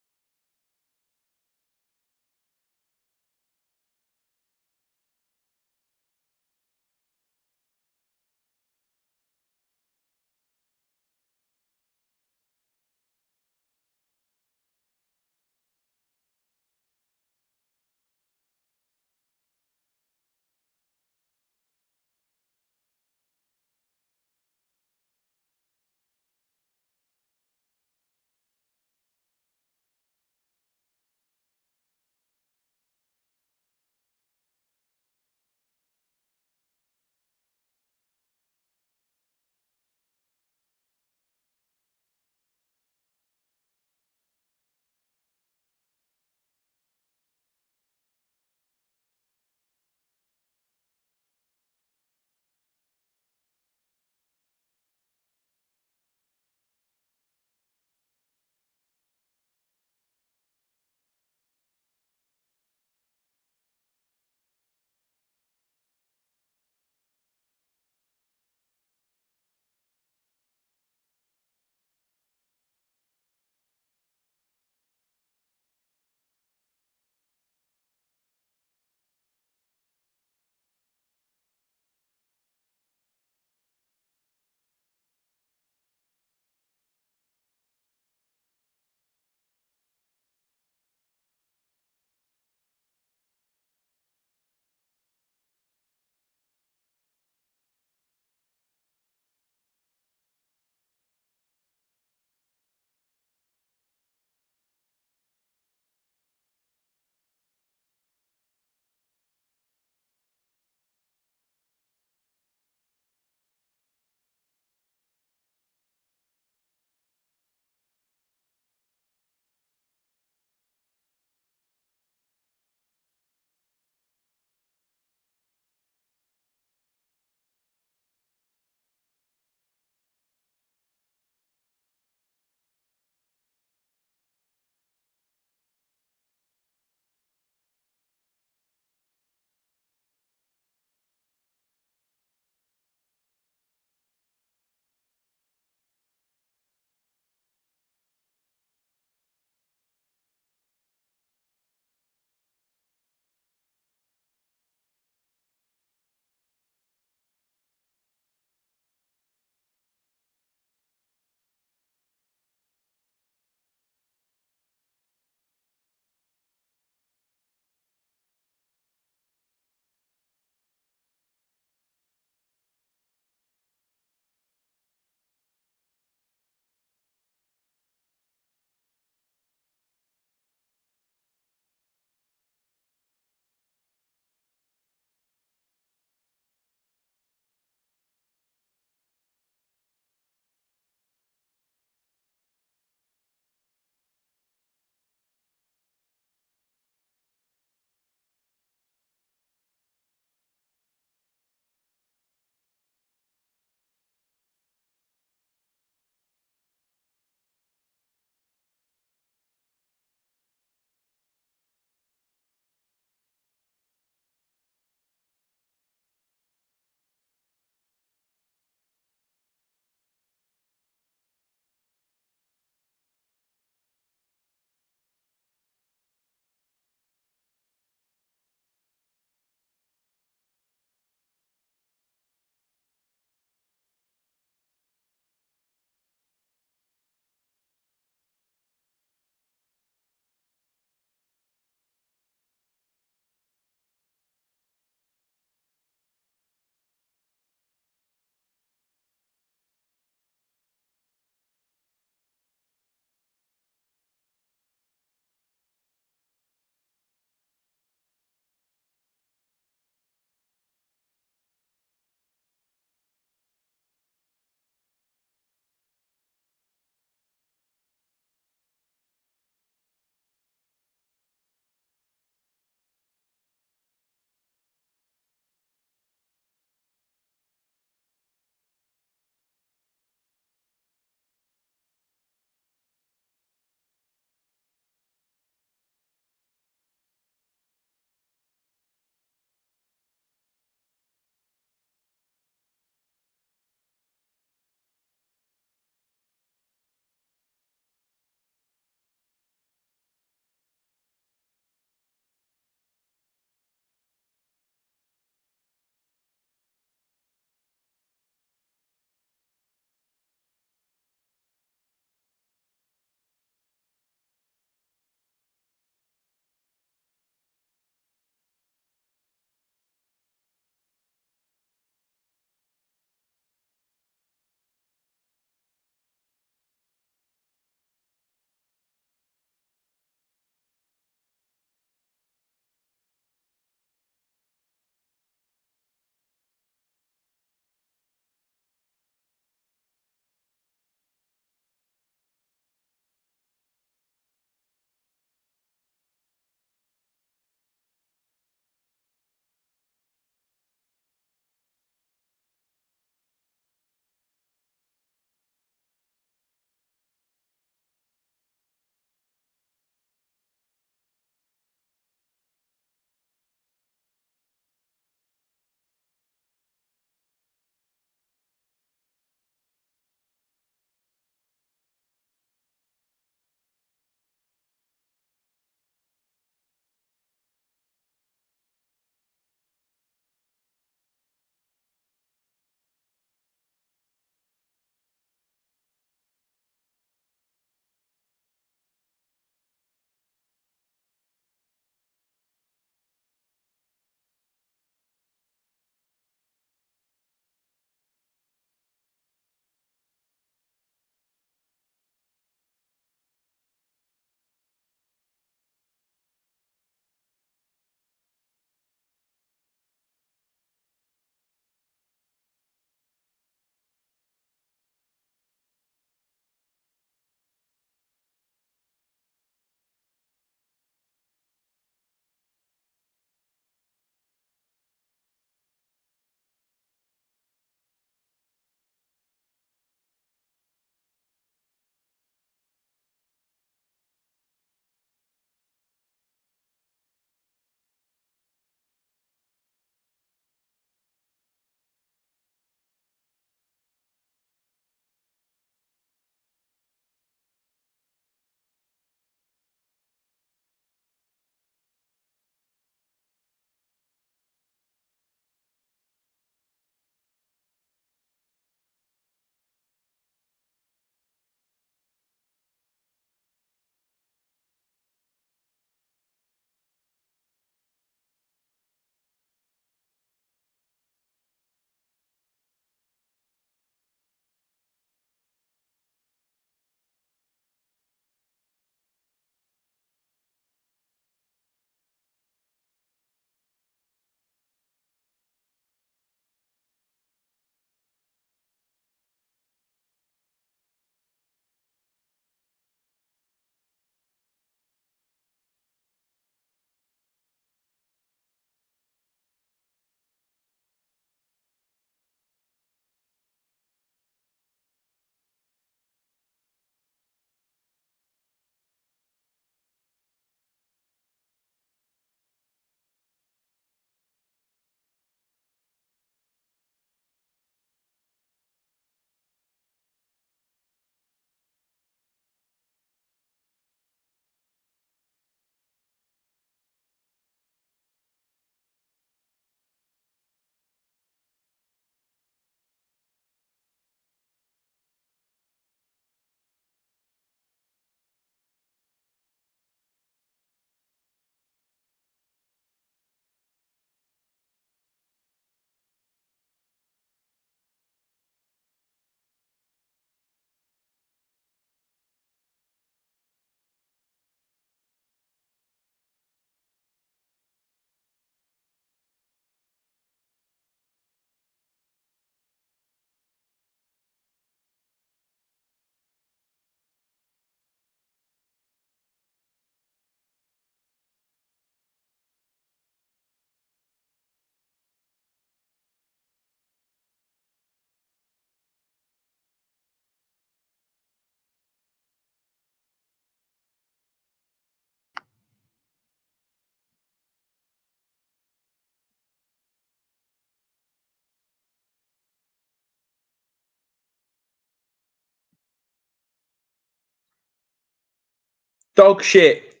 Dog shit.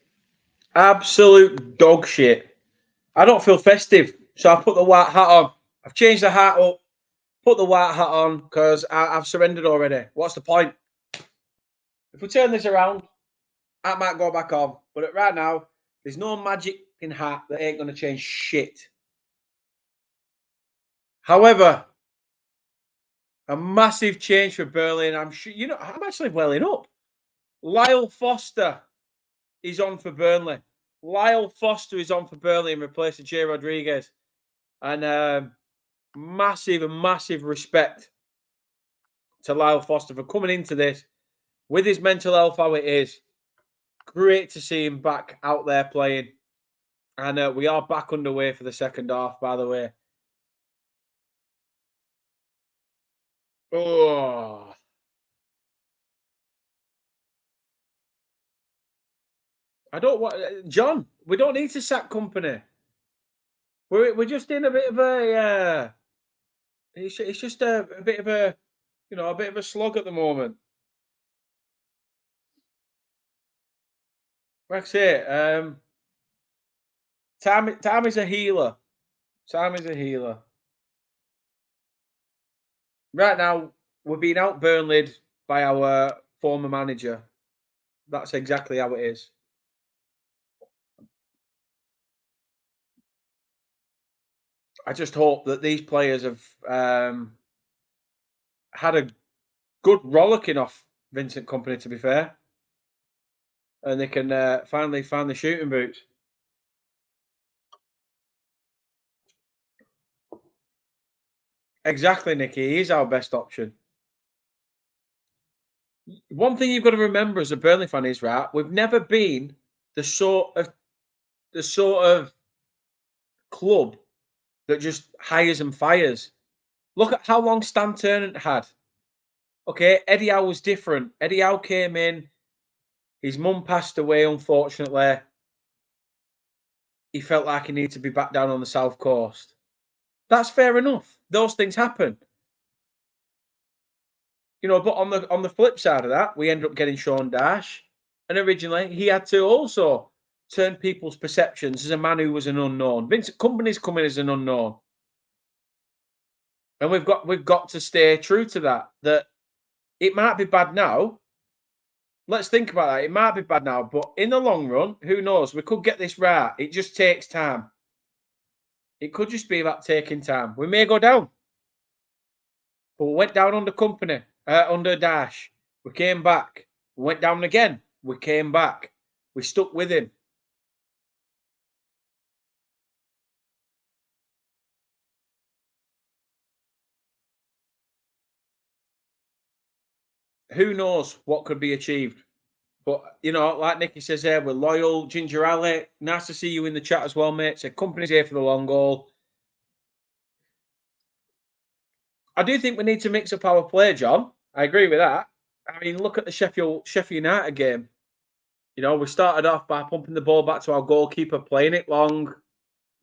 Absolute dog shit. I don't feel festive, so I put the white hat on. I've changed the hat up, put the white hat on because I've surrendered already. What's the point? If we turn this around, I might go back on. But right now, there's no magic in hat that ain't going to change shit. However, a massive change for Burnley, and I'm sure, I'm actually welling up. Lyle Foster is on for Burnley. Lyle Foster is on for Burnley in replace of Jay Rodriguez. And massive respect to Lyle Foster for coming into this with his mental health how it is. Great to see him back out there playing. And we are back underway for the second half, by the way. Oh. I don't want John. We don't need to sack Kompany. We're just in a bit of a. It's just a bit of a, a bit of a slog at the moment. Like I say, time is a healer. Time is a healer. Right now, we're being out Burnleyed by our former manager. That's exactly how it is. I just hope that these players have had a good rollicking off Vincent Kompany, to be fair, and they can finally find the shooting boots. Exactly, Nicky. He is our best option. One thing you've got to remember as a Burnley fan is, right, we've never been the sort of club that just hires and fires. Look at how long Stan Ternent had. Okay, Eddie Howe was different. Eddie Howe came in. His mum passed away, unfortunately. He felt like he needed to be back down on the south coast. That's fair enough. Those things happen. But on the flip side of that, we ended up getting Sean Dyche. And originally he had to also turn people's perceptions as a man who was an unknown. Vincent Kompany's coming as an unknown. And we've got to stay true to that. That it might be bad now. Let's think about that. It might be bad now, but in the long run, who knows? We could get this right. It just takes time. It could just be about taking time. We may go down. But we went down under Kompany, under Dyche. We came back. We went down again. We came back. We stuck with him. Who knows what could be achieved? But, like Nicky says there, we're loyal. Ginger Alley, nice to see you in the chat as well, mate. So Kompany's here for the long haul. I do think we need to mix up our play, John. I agree with that. I mean, look at the Sheffield United game. We started off by pumping the ball back to our goalkeeper, playing it long,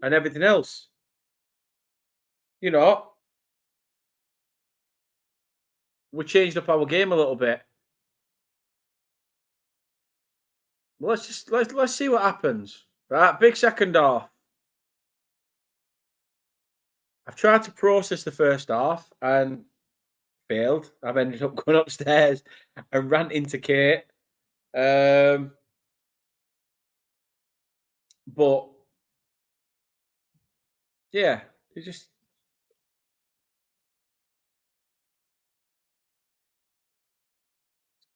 and everything else. We changed up our game a little bit. Well, let's see what happens. Right, big second half. I've tried to process the first half and failed. I've ended up going upstairs and ranting to Kate. But yeah, it's just.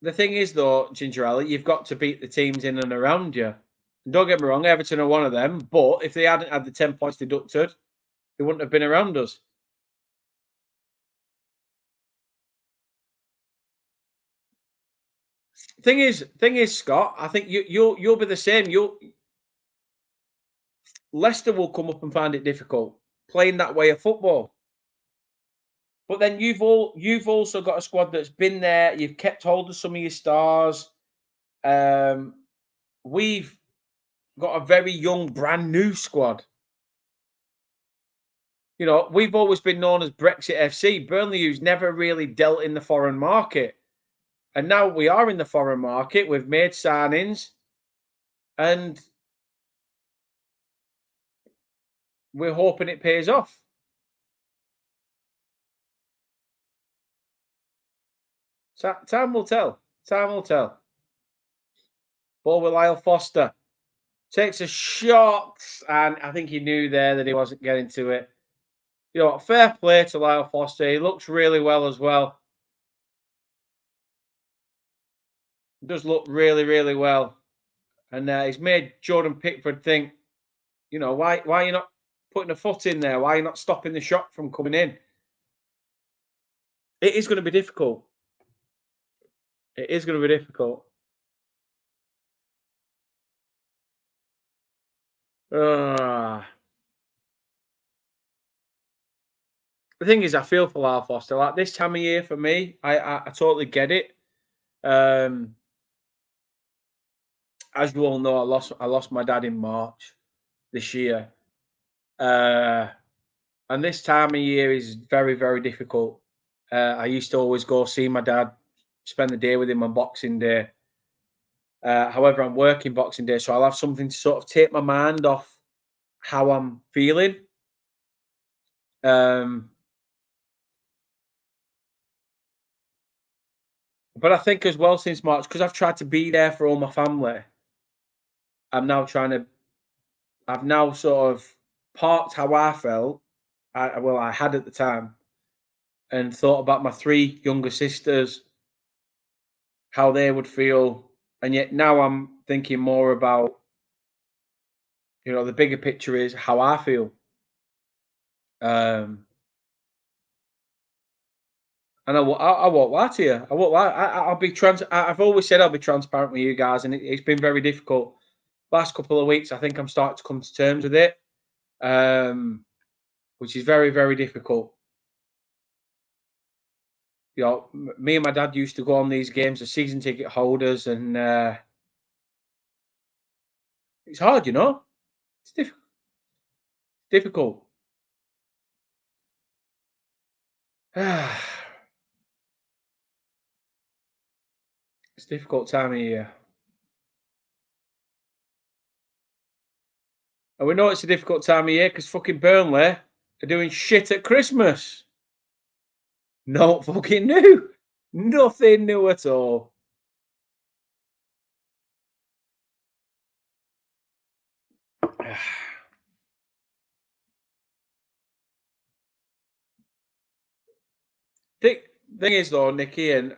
The thing is, though, Ginger Alley, you've got to beat the teams in and around you. And don't get me wrong, Everton are one of them. But if they hadn't had the 10 points deducted, they wouldn't have been around us. Thing is, Scott, I think you'll be the same. Leicester will come up and find it difficult playing that way of football. But then you've also got a squad that's been there. You've kept hold of some of your stars. We've got a very young, brand new squad. We've always been known as Brexit FC, Burnley, who's never really dealt in the foreign market. And now we are in the foreign market. We've made signings. and we're hoping it pays off. Time will tell. Time will tell. Ball with Lyle Foster. Takes a shot, and I think he knew there that he wasn't getting to it. You know, fair play to Lyle Foster. He looks really well as well. He does look really, really well. And he's made Jordan Pickford think, you know, why are you not putting a foot in there? Why are you not stopping the shot from coming in? It is going to be difficult. It is going to be difficult. The thing is, I feel for Lyle Foster. Like this time of year for me, I totally get it. As you all know, I lost my dad in March this year, and this time of year is very, very difficult. I used to always go see my dad, spend the day with him on Boxing Day. However, I'm working Boxing Day, so I'll have something to sort of take my mind off how I'm feeling. But I think as well since March, because I've tried to be there for all my family, I've now sort of parked how I felt. I had at the time, and thought about my three younger sisters, how they would feel, and yet now I'm thinking more about, you know, the bigger picture is how I feel. Um, and I won't lie to you. I won't lie. I'll be I've always said I'll be transparent with you guys, and it's been very difficult. Last couple of weeks, I think I'm starting to come to terms with it, which is very, very difficult. You know, me and my dad used to go on these games as season ticket holders, and it's hard, you know. It's difficult. It's a difficult time of year. And we know it's a difficult time of year because fucking Burnley are doing shit at Christmas. Not fucking new. Nothing new at all. Thing, thing is though, Nicky and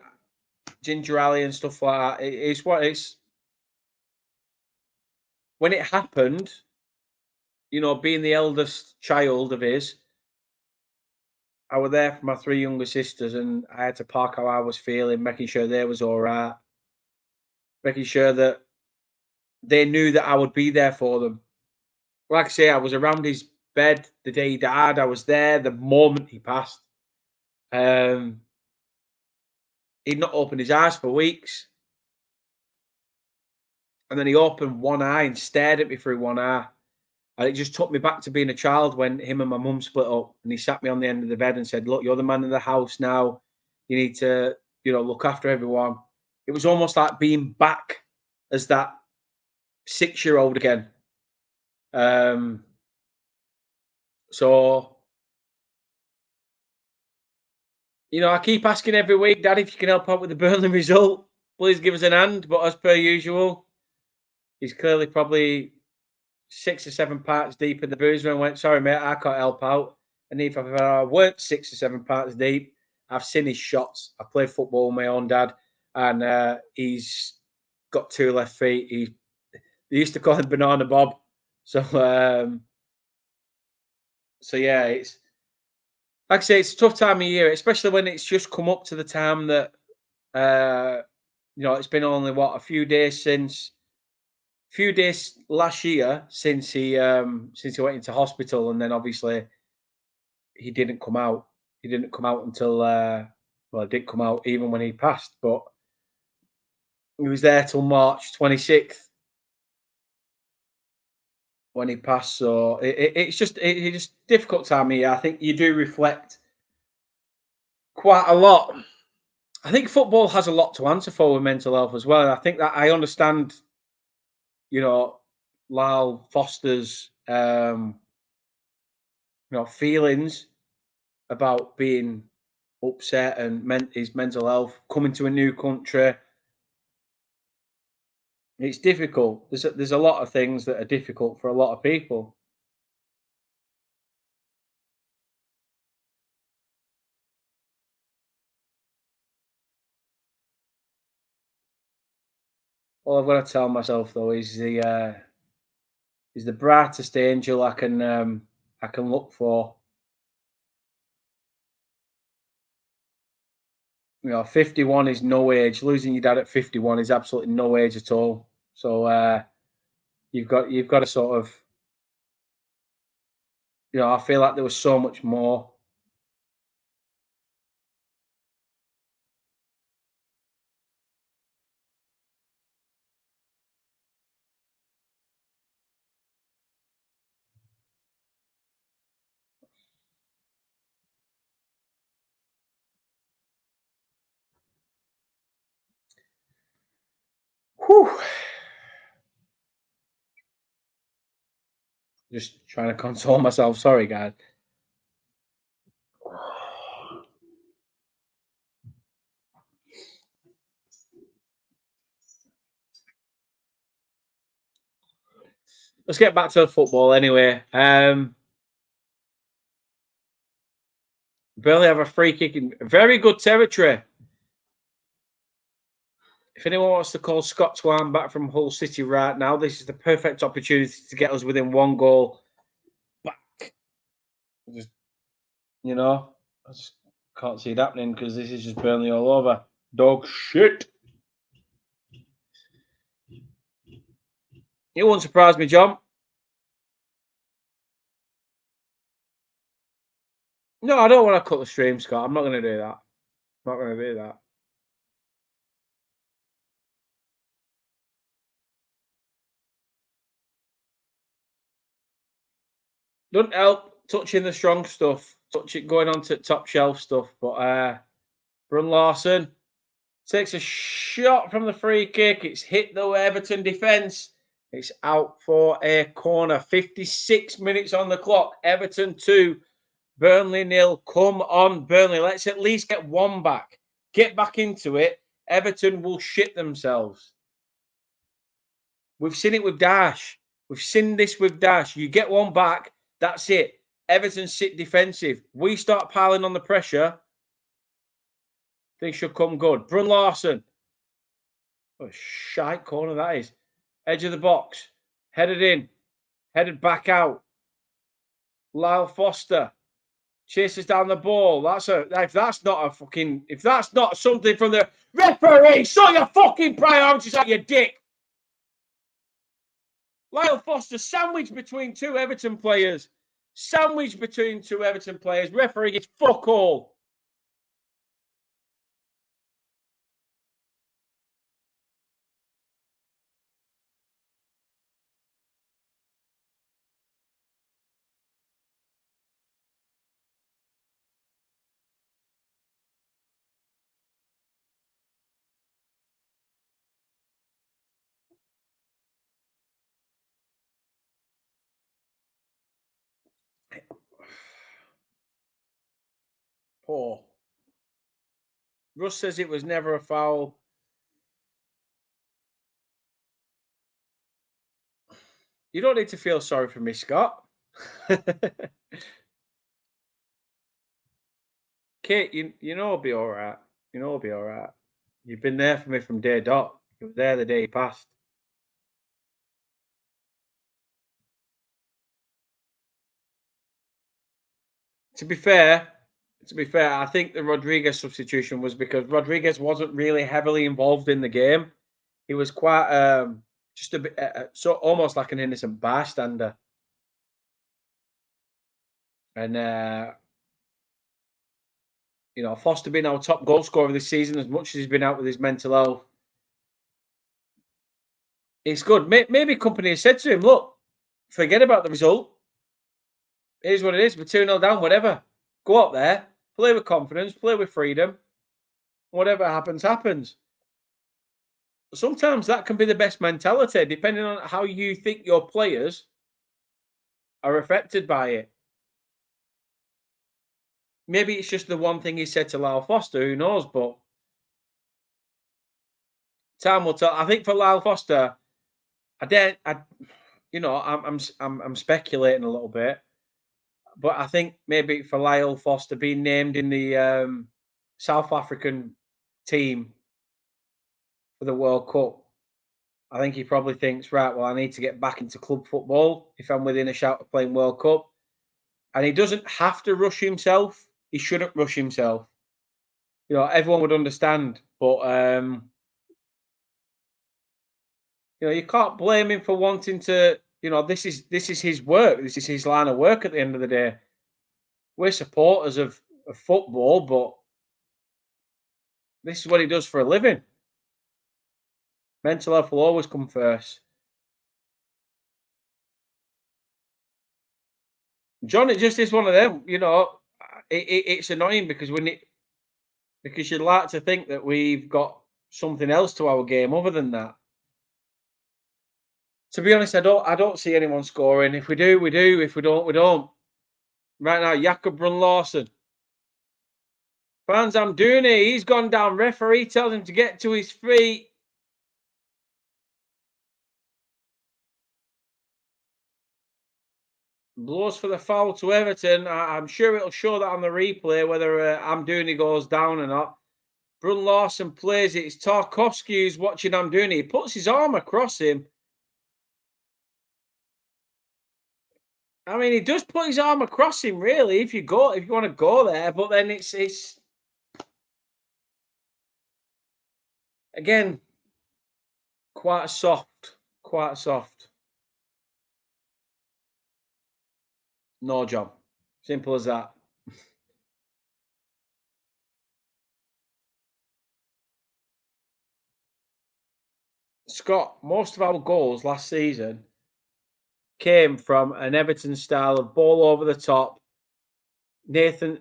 Ginger Ali and stuff like that, it's what it's when it happened, you know, being the eldest child of his, I was there for my three younger sisters, and I had to park how I was feeling, making sure they was all right, making sure that they knew that I would be there for them. Like I say, I was around his bed the day he died. I was there the moment he passed. He'd not opened his eyes for weeks, and then he opened one eye and stared at me through one eye. And it just took me back to being a child when him and my mum split up, and he sat me on the end of the bed and said, "Look, you're the man of the house now. You need to, you know, look after everyone." It was almost like being back as that 6-year-old again. Um, so, you know, I keep asking every week, Dad, if you can help out with the Burnley result, please give us an hand. But as per usual, he's clearly probably 6 or 7 parts deep in the boozer and went, "Sorry, mate, I can't help out." And if I weren't 6 or 7 parts deep, I've seen his shots. I played football with my own dad, and he's got 2 left feet. They used to call him Banana Bob. So yeah, it's like I say, it's a tough time of year, especially when it's just come up to the time that uh, you know, it's been only what a few days last year since he went into hospital, and then obviously he didn't come out. He didn't come out until well, it did come out even when he passed, but he was there till March 26th when he passed. So it's just difficult time of year. I think you do reflect quite a lot. I think football has a lot to answer for with mental health as well. And I think that I understand, Lyle Foster's feelings about being upset and his mental health, coming to a new country. It's difficult. There's a lot of things that are difficult for a lot of people. All I've got to tell myself though is the brightest angel I can look for. 51 is no age. Losing your dad at 51 is absolutely no age at all. So you've got to sort of, I feel like there was so much more. Whew. Just trying to console myself. Sorry, guys. Let's get back to the football anyway. Burnley have a free kick in very good territory. If anyone wants to call Scott Swan back from Hull City right now, this is the perfect opportunity to get us within one goal back. Just, I just can't see it happening because this is just Burnley all over. Dog shit. It won't surprise me, John. No, I don't want to cut the stream, Scott. I'm not going to do that. I'm not going to do that. Doesn't help touching the strong stuff, going on to top shelf stuff. But Brun Larson takes a shot from the free kick. It's hit the Everton defence. It's out for a corner. 56 minutes on the clock. Everton 2, Burnley 0. Come on, Burnley. Let's at least get one back. Get back into it. Everton will shit themselves. We've seen it with Dyche. We've seen this with Dyche. You get one back, that's it. Everton sit defensive. We start piling on the pressure. Things should come good. Brun Larson. What a shite corner that is. Edge of the box. Headed in. Headed back out. Lyle Foster chases down the ball. If that's not something from the referee, sort your fucking priorities out, you dick. Lyle Foster sandwiched between two Everton players. Referee gets fuck all. Poor. Russ says it was never a foul. You don't need to feel sorry for me, Scott. Kate, you know I'll be all right. You know I'll be all right. You've been there for me from day dot. You were there the day you passed. To be fair, I think the Rodriguez substitution was because Rodriguez wasn't really heavily involved in the game. He was quite just a bit, so almost like an innocent bystander. And Foster being our top goal scorer this season, as much as he's been out with his mental health, it's good. Maybe Kompany has said to him, "Look, forget about the result. It is what it is. We're 2-0 down. Whatever. Go up there, play with confidence, play with freedom. Whatever happens, happens." sometimes that can be the best mentality, depending on how you think your players are affected by it. Maybe it's just the one thing he said to Lyle Foster, who knows? But time will tell. I think for Lyle Foster, I don't. I'm speculating a little bit, but I think maybe for Lyle Foster being named in the South African team for the World Cup, I think he probably thinks, right, well, I need to get back into club football if I'm within a shout of playing World Cup. And he doesn't have to rush himself. He shouldn't rush himself. Everyone would understand, but you can't blame him for wanting to. This is his work. This is his line of work. At the end of the day, we're supporters of football, but this is what he does for a living. Mental health will always come first. John, it just is one of them. It's annoying because because you'd like to think that we've got something else to our game other than that. To be honest, I don't see anyone scoring. If we do, we do. If we don't, we don't. Right now, Jakob Brun-Larsen. Fans, I'm doing it. He's gone down. Referee tells him to get to his feet. Blows for the foul to Everton. I'm sure it'll show that on the replay whether Amdouni goes down or not. Brun-Larsen plays it. It's Tarkowski who's watching Amdouni. He puts his arm across him. I mean, he does put his arm across him, really, if you want to go there. But then it's again quite soft. No job. Simple as that. Scott, most of our goals last season came from an Everton style of ball over the top. Nathan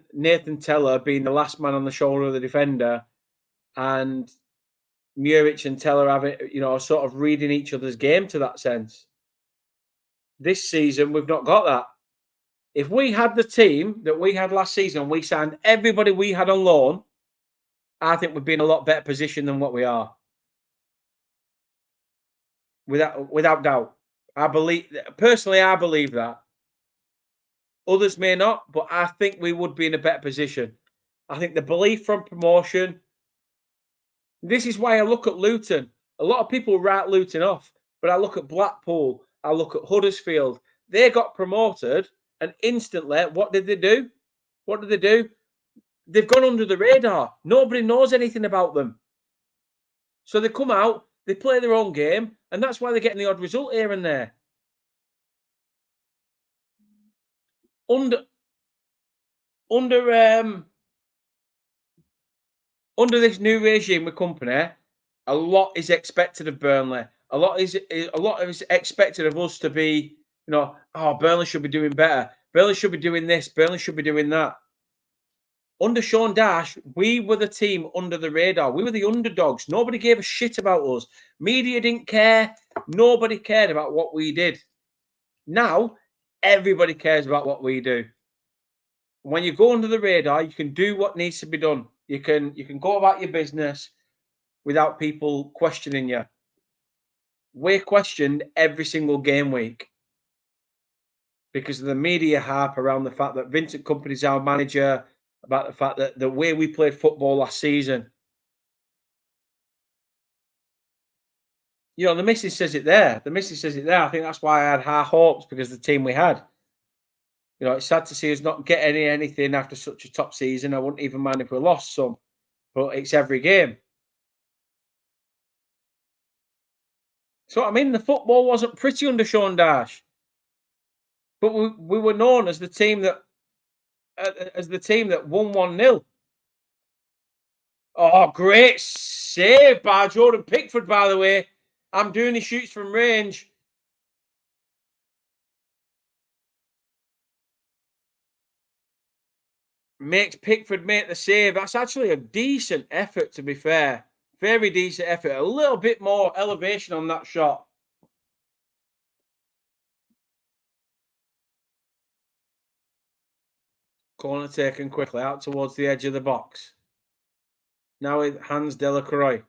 Teller being the last man on the shoulder of the defender, and Muric and Teller having, sort of reading each other's game to that sense. This season, we've not got that. If we had the team that we had last season, we signed everybody we had on loan, I think we'd be in a lot better position than what we are. Without doubt. I believe that. Others may not, but I think we would be in a better position. I think the belief from promotion. This is why I look at Luton. A lot of people write Luton off, but I look at Blackpool. I look at Huddersfield. They got promoted, and instantly, what did they do? They've gone under the radar. Nobody knows anything about them. So they come out, they play their own game, and that's why they're getting the odd result here and there. Under this new regime with Kompany, a lot is expected of Burnley. A lot is expected of us to be, Burnley should be doing better. Burnley should be doing this. Burnley should be doing that. Under Sean Dyche, we were the team under the radar. We were the underdogs. Nobody gave a shit about us. Media didn't care. Nobody cared about what we did. Now, everybody cares about what we do. When you go under the radar, you can do what needs to be done. You can go about your business without people questioning you. We're questioned every single game week because of the media hype around the fact that Vincent Kompany's our manager, about the fact that the way we played football last season. The missus says it there. I think that's why I had high hopes because of the team we had. It's sad to see us not get anything after such a top season. I wouldn't even mind if we lost some, but it's every game. So, the football wasn't pretty under Sean Dyche, but we were known as the team that won 1-0. Oh, great save by Jordan Pickford, by the way. He shoots from range. Makes Pickford make the save. That's actually a decent effort, to be fair, Very decent effort. A little bit more elevation on that shot. Corner taken quickly out towards the edge of the box. Now with Hans Delacroix.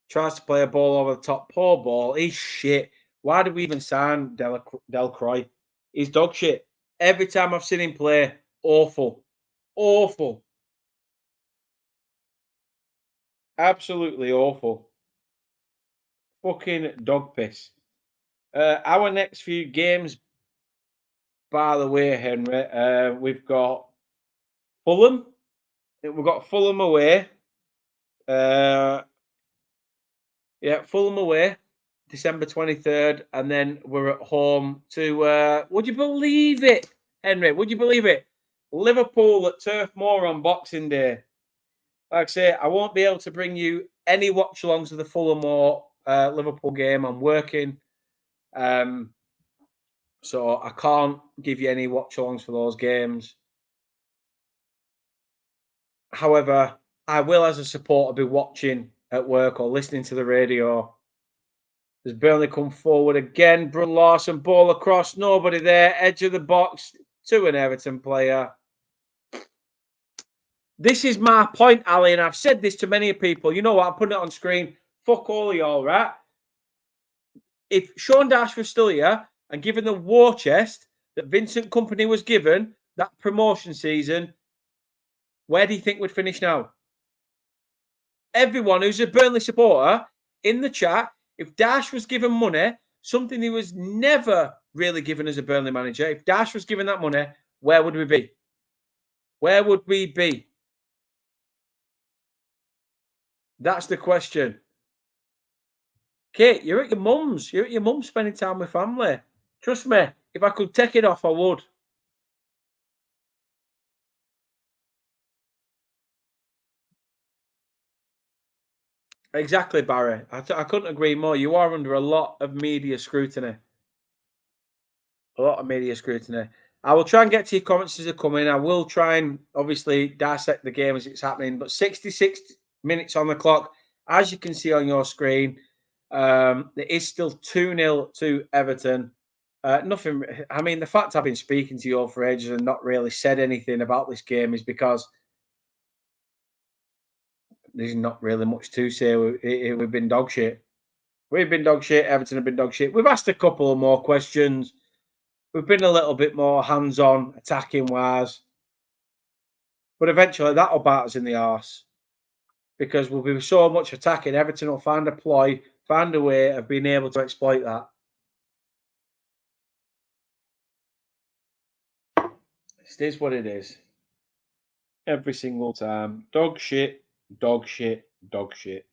Tries to play a ball over the top. Poor ball. He's shit. Why did we even sign Delacroix? He's dog shit. Every time I've seen him play, awful. Awful. Absolutely awful. Fucking dog piss. Our next few games, by the way, Henry, we've got Fulham. We've got Fulham away. Yeah, Fulham away, December 23rd. And then we're at home to, would you believe it, Henry? Would you believe it? Liverpool at Turf Moorhouse on Boxing Day. Like I say, I won't be able to bring you any watch-alongs of the Fulham or Liverpool game. I'm working. So I can't give you any watch-alongs for those games. However, I will, as a supporter, be watching at work or listening to the radio. There's Burnley come forward again. Brun Larson, ball across, nobody there, edge of the box to an Everton player. This is my point, Ali, and I've said this to many people. You know what? I'm putting it on screen. Fuck all of y'all, right? If Sean Dyche was still here and given the war chest that Vincent Kompany was given that promotion season, where do you think we'd finish now? Everyone who's a Burnley supporter in the chat, if Dyche was given money, something he was never really given as a Burnley manager, if Dyche was given that money, where would we be? Where would we be? That's the question. Kate, you're at your mum's. You're at your mum's spending time with family. Trust me, if I could take it off, I would. Exactly, Barry. I couldn't agree more. You are under a lot of media scrutiny. A lot of media scrutiny. I will try and get to your comments as they come in. I will try and obviously dissect the game as it's happening. But 66 minutes on the clock, as you can see on your screen, it is still 2-0 to Everton. Nothing. I mean, the fact I've been speaking to you all for ages and not really said anything about this game is because there's not really much to say. We've been dog shit. We've been dog shit. Everton have been dog shit. We've asked a couple of more questions. We've been a little bit more hands-on, attacking-wise. But eventually that'll bite us in the arse. Because we'll be so much attacking. Everton will find a ploy, find a way of being able to exploit that. It is what it is. Every single time. Dog shit, dog shit, dog shit.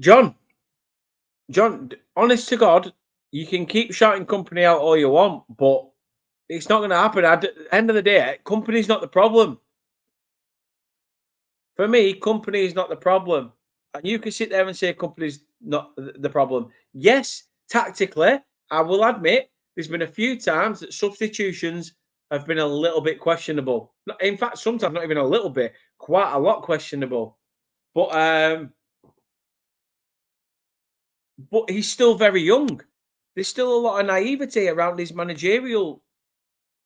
John, honest to God, you can keep shouting Kompany out all you want, but it's not going to happen. At the end of the day, Kompany's not the problem. For me, Kompany is not the problem. And you can sit there and say Kompany's not the problem. Yes, tactically, I will admit there's been a few times that substitutions have been a little bit questionable. In fact, sometimes not even a little bit, quite a lot questionable. But he's still very young. There's still a lot of naivety around his managerial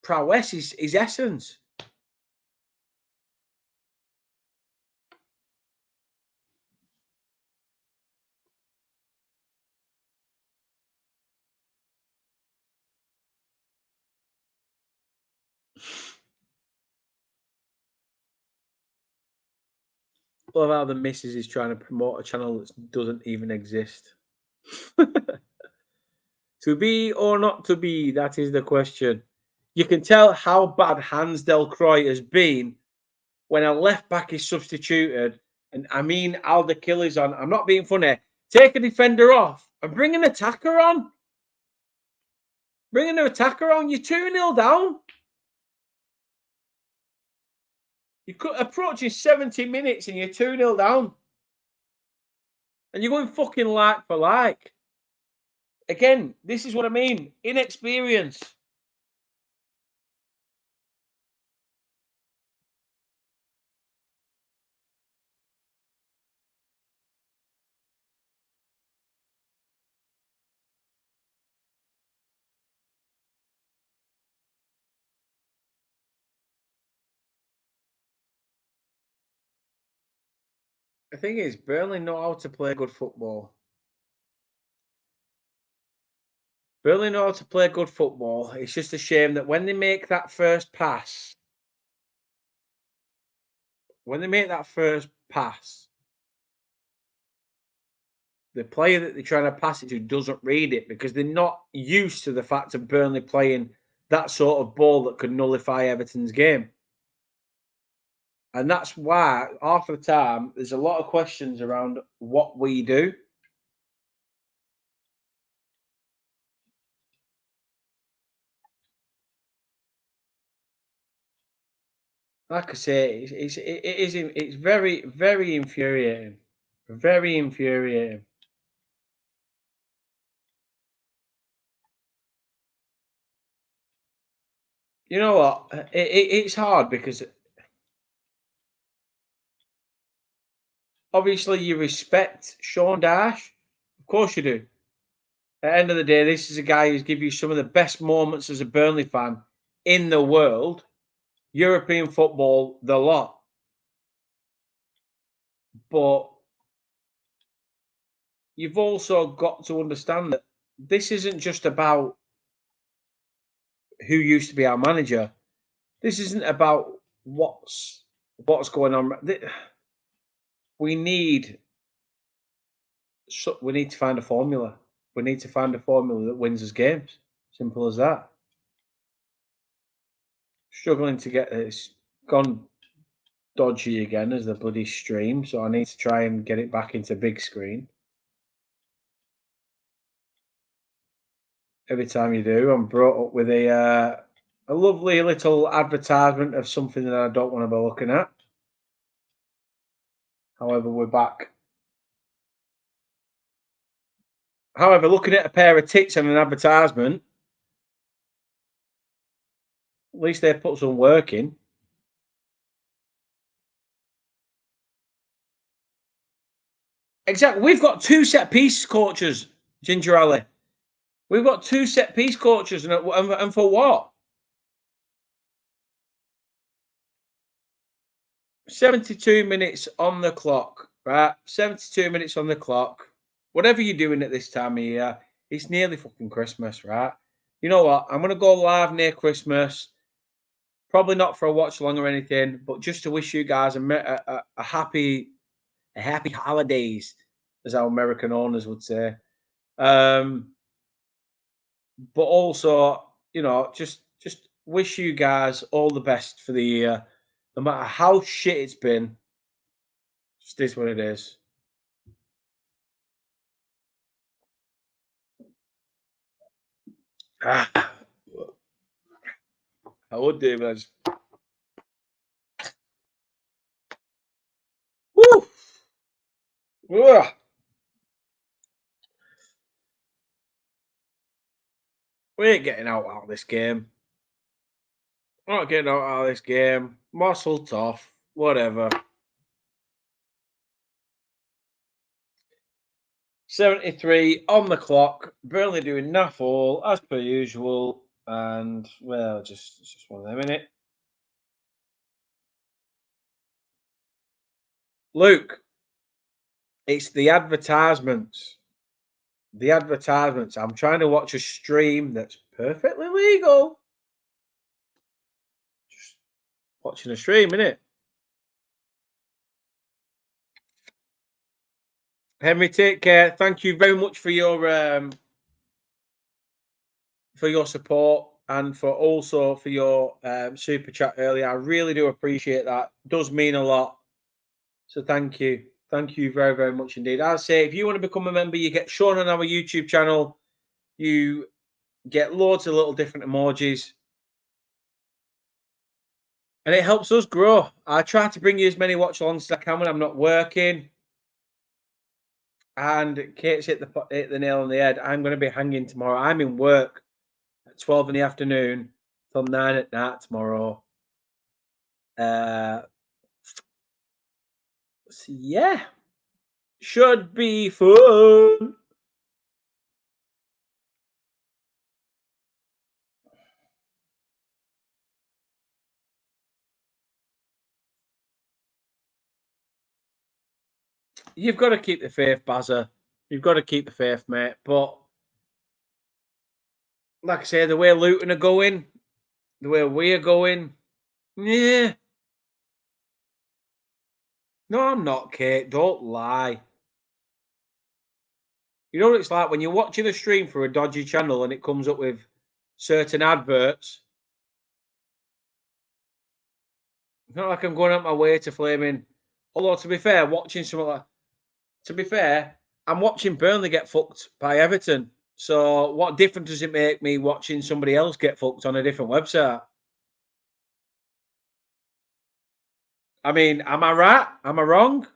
prowess, his essence. Love how the missus is trying to promote a channel that doesn't even exist. To be or not to be, that is the question. You can tell how bad Hans Delcroix has been when a left back is substituted and Amin Aldakil is on. I'm not being funny. Take a defender off and bring an attacker on. Bring an attacker on. You're 2-0 down. You're approaching 70 minutes and you're 2-0 down. And you're going fucking like for like. Again, this is what I mean. Inexperience. The thing is, Burnley know how to play good football. Burnley know how to play good football. It's just a shame that when they make that first pass, the player that they're trying to pass it to doesn't read it because they're not used to the fact of Burnley playing that sort of ball that could nullify Everton's game. And that's why, half of the time, there's a lot of questions around what we do. Like I say, it's very, very infuriating. Very infuriating. You know what? It's hard because obviously you respect Sean Dyche. Of course you do. At the end of the day, this is a guy who's given you some of the best moments as a Burnley fan in the world. European football, the lot. But you've also got to understand that this isn't just about who used to be our manager. This isn't about what's going on. We need we need to find a formula. We need to find a formula that wins us games. Simple as that. Struggling to get it's gone dodgy again as the bloody stream, so I need to try and get it back into big screen. Every time you do, I'm brought up with a lovely little advertisement of something that I don't want to be looking at. However, we're back. However, looking at a pair of tits and an advertisement, at least they put some work in. Exactly. We've got two set piece coaches, Ginger Alley. We've got two set piece coaches, and for what? 72 minutes on the clock, right? 72 minutes on the clock. Whatever you're doing at this time of year, it's nearly fucking Christmas, right? You know what? I'm going to go live near Christmas. Probably not for a watch along or anything, but just to wish you guys a happy holidays, as our American owners would say. But also, just wish you guys all the best for the year. No matter how shit it's been, just is what it is. Ah, I would do, but I just... Woo! Ugh. We ain't getting out of this game. We're not getting out of this game. Muscle tough, whatever. 73 on the clock. Burnley doing naff all as per usual. And well, it's just one of them, innit? Luke, it's the advertisements. The advertisements. I'm trying to watch a stream that's perfectly legal. Just watching a stream, innit? Henry, take care. Thank you very much for your support and for your super chat earlier. I really do appreciate that. It does mean a lot. So thank you. Thank you very, very much indeed. I'll say if you want to become a member, you get shown on our YouTube channel. You get loads of little different emojis. And it helps us grow. I try to bring you as many watch alongs as I can when I'm not working. And Kate's hit the nail on the head. I'm going to be hanging tomorrow. I'm in work at 12 in the afternoon till 9 at night tomorrow. So yeah, should be fun. You've got to keep the faith, Bazza. You've got to keep the faith, mate. But like I say, the way Luton are going, the way we're going, yeah. No, I'm not, Kate. Don't lie. You know what it's like when you're watching a stream for a dodgy channel and it comes up with certain adverts. It's not like I'm going out my way to flaming. Although, to be fair, watching something like, to be fair, I'm watching Burnley get fucked by Everton. So, what difference does it make me watching somebody else get fucked on a different website? I mean, am I right? Am I wrong?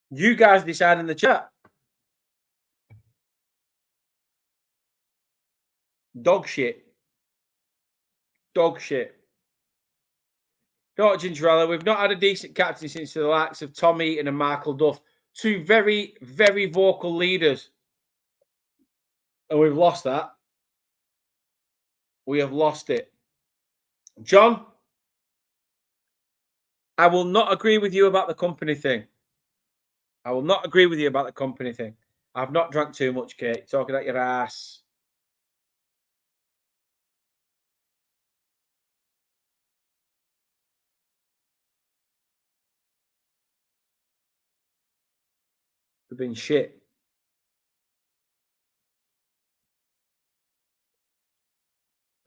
You guys decide in the chat. Dog shit. Dog shit. No, Gingerella, we've not had a decent captain since the likes of Tom Eaton and Michael Duff. Two very, very vocal leaders. And we've lost that. We have lost it. John, I will not agree with you about the Kompany thing. I will not agree with you about the Kompany thing. I've not drunk too much, Kate. Talking out your ass. We've been shit.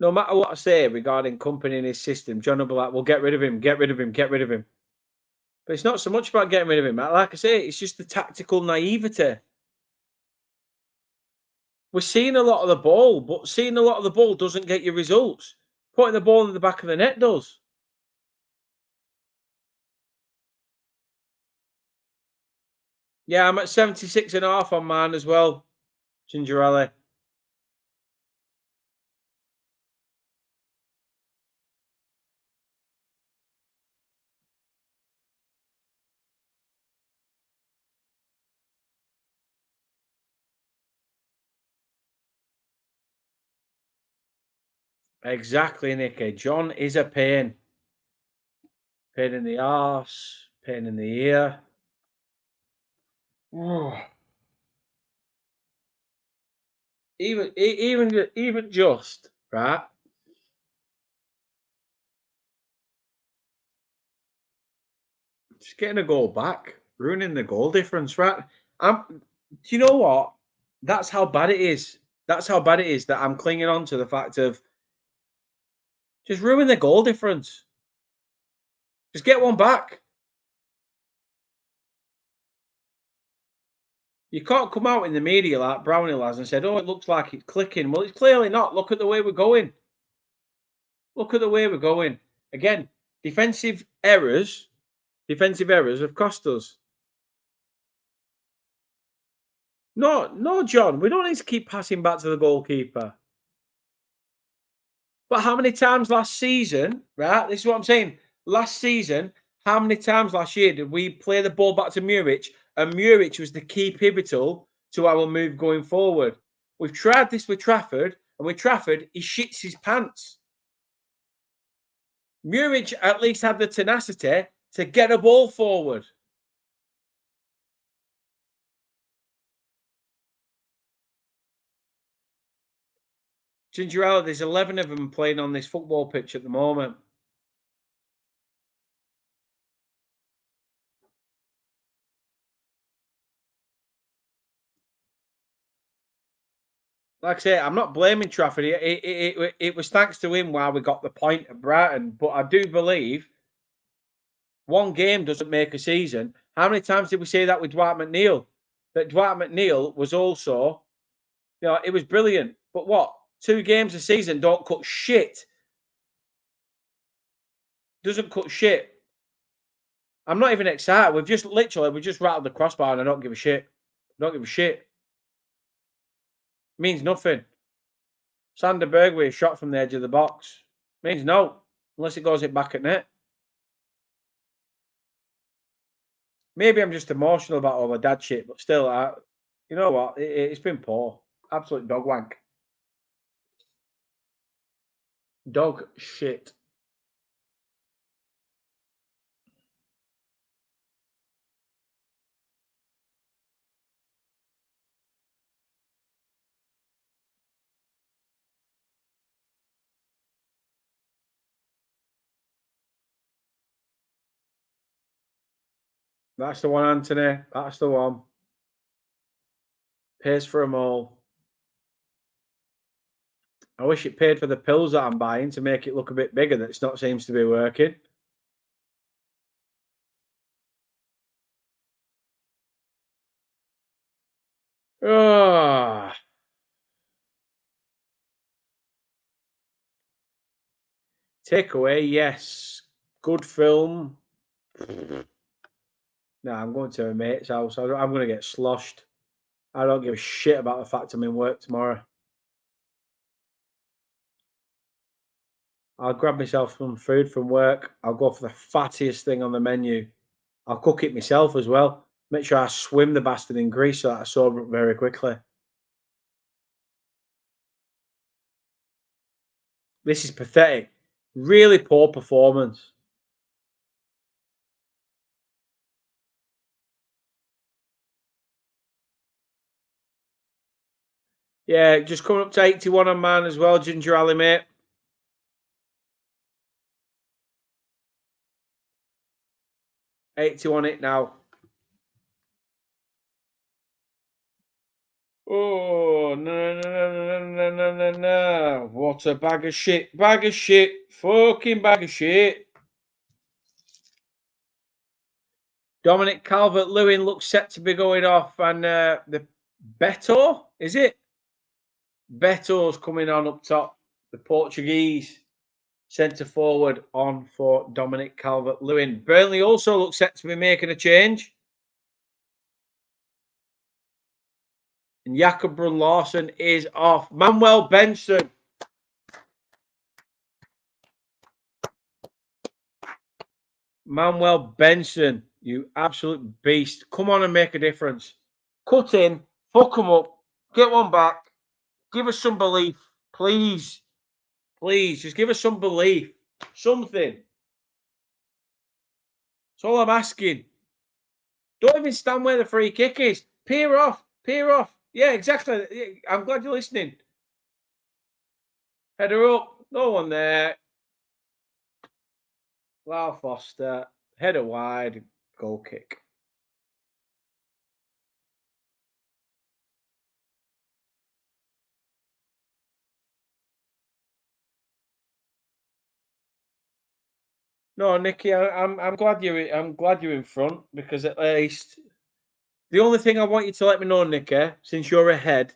No matter what I say regarding Kompany and his system, John will be like, well, get rid of him, get rid of him, get rid of him. But it's not so much about getting rid of him. Like I say, it's just the tactical naivety. We're seeing a lot of the ball, but seeing a lot of the ball doesn't get you results. Putting the ball in the back of the net does. Yeah, I'm at 76.5 on mine as well, Gingerelli. Exactly, Nicky. John is a pain. Pain in the arse, pain in the ear. Even just, right? Just getting a goal back, ruining the goal difference, right? Do you know what? That's how bad it is. That's how bad it is that I'm clinging on to the fact of just ruin the goal difference. Just get one back. You can't come out in the media like Brownhill has and said, "Oh, it looks like it's clicking." Well, it's clearly not. Look at the way we're going. Look at the way we're going. Again, defensive errors have cost us. No, John, we don't need to keep passing back to the goalkeeper. But how many times last season, right? This is what I'm saying. Last season, how many times last year did we play the ball back to Muric? And Muric was the key pivotal to our move going forward. We've tried this with Trafford, and with Trafford, he shits his pants. Muric at least had the tenacity to get a ball forward. Gingerella, there's 11 of them playing on this football pitch at the moment. Like I say, I'm not blaming Trafford. It was thanks to him why we got the point at Brighton. But I do believe one game doesn't make a season. How many times did we say that with Dwight McNeil? That Dwight McNeil was also, it was brilliant. But what? 2 games a season don't cut shit. Doesn't cut shit. I'm not even excited. We just rattled the crossbar and I don't give a shit. Don't give a shit. Means nothing. Sander Bergwijn shot from the edge of the box. Means no, unless it goes it back at net. Maybe I'm just emotional about all the dad shit, but still, you know what? It's been poor. Absolute dog wank. Dog shit. That's the one, Anthony. That's the one. Pays for them all. I wish it paid for the pills that I'm buying to make it look a bit bigger. That's not seems to be working. Oh. Takeaway, yes. Good film. No, I'm going to a mate's house. I'm going to get sloshed. I don't give a shit about the fact I'm in work tomorrow. I'll grab myself some food from work. I'll go for the fattiest thing on the menu. I'll cook it myself as well. Make sure I swim the bastard in grease so that I sober up very quickly. This is pathetic. Really poor performance. Yeah, just coming up to 81 on mine as well, Ginger Ali, mate. $80 on it now. Oh, no, no, no, no, no, no, no. What a bag of shit. Bag of shit. Fucking bag of shit. Dominic Calvert-Lewin looks set to be going off, and the Beto, is it? Beto's coming on up top. The Portuguese centre forward on for Dominic Calvert-Lewin. Burnley also looks set to be making a change. And Jakob Brun-Larsen is off. Manuel Benson. Manuel Benson, you absolute beast. Come on and make a difference. Cut in, fuck them up, get one back. Give us some belief, please. Please, just give us some belief. Something. That's all I'm asking. Don't even stand where the free kick is. Peer off. Peer off. Yeah, exactly. I'm glad you're listening. Header up. No one there. Lau Foster. Header wide. Goal kick. No, Nicky, I'm glad you're in front because at least the only thing I want you to let me know, Nicky, since you're ahead,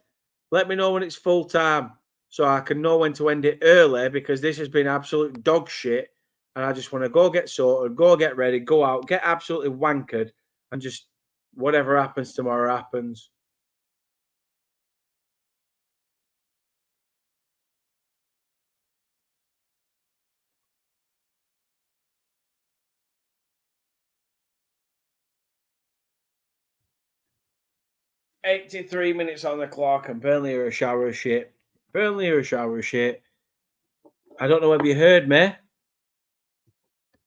let me know when it's full time so I can know when to end it early because this has been absolute dog shit and I just want to go get sorted, go get ready, go out, get absolutely wankered and just whatever happens tomorrow happens. "83 minutes on the clock and Burnley are a shower of shit. Burnley are a shower of shit. I don't know whether you heard me.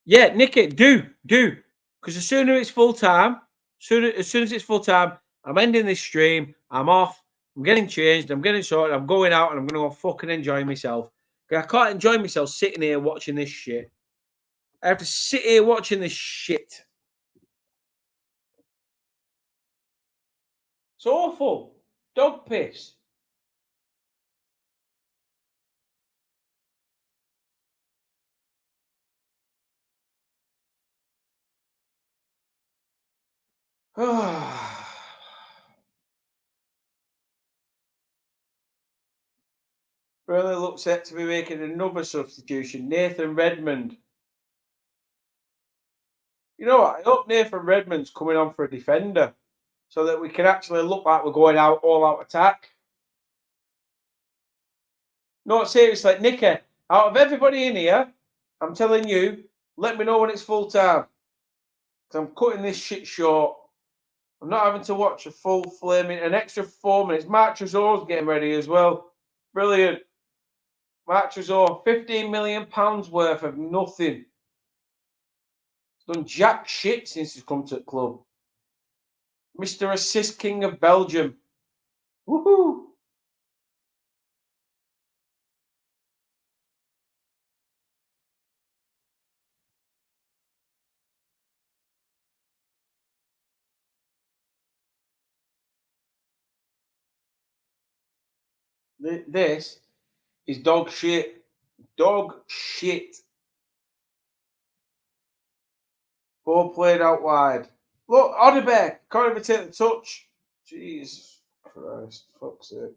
Yeah, nick it. Do. Because the sooner it's full time, as soon as it's full time, I'm ending this stream. I'm off. I'm getting changed. I'm getting sorted. I'm going out and I'm going to go fucking enjoy myself. 'Cause I can't enjoy myself sitting here watching this shit. I have to sit here watching this shit. It's awful. Dog piss. Burnley looks set to be making another substitution. Nathan Redmond. You know what? I hope Nathan Redmond's coming on for a defender. so that we can actually look like we're going out all out attack. No, seriously, Nicky, out of everybody in here, I'm telling you, let me know when it's full time. Because I'm cutting this shit short. I'm not having to watch a full flaming, an extra 4 minutes. Mark Tresor's getting ready as well. Brilliant. Mark Tresor, £15 million worth of nothing. He's done jack shit since he's come to the club. Mr. Assist King of Belgium. Woohoo! This is dog shit. Dog shit. Ball played out wide. Look, Odebeck can't even take the touch. Jesus Christ, fuck's sake.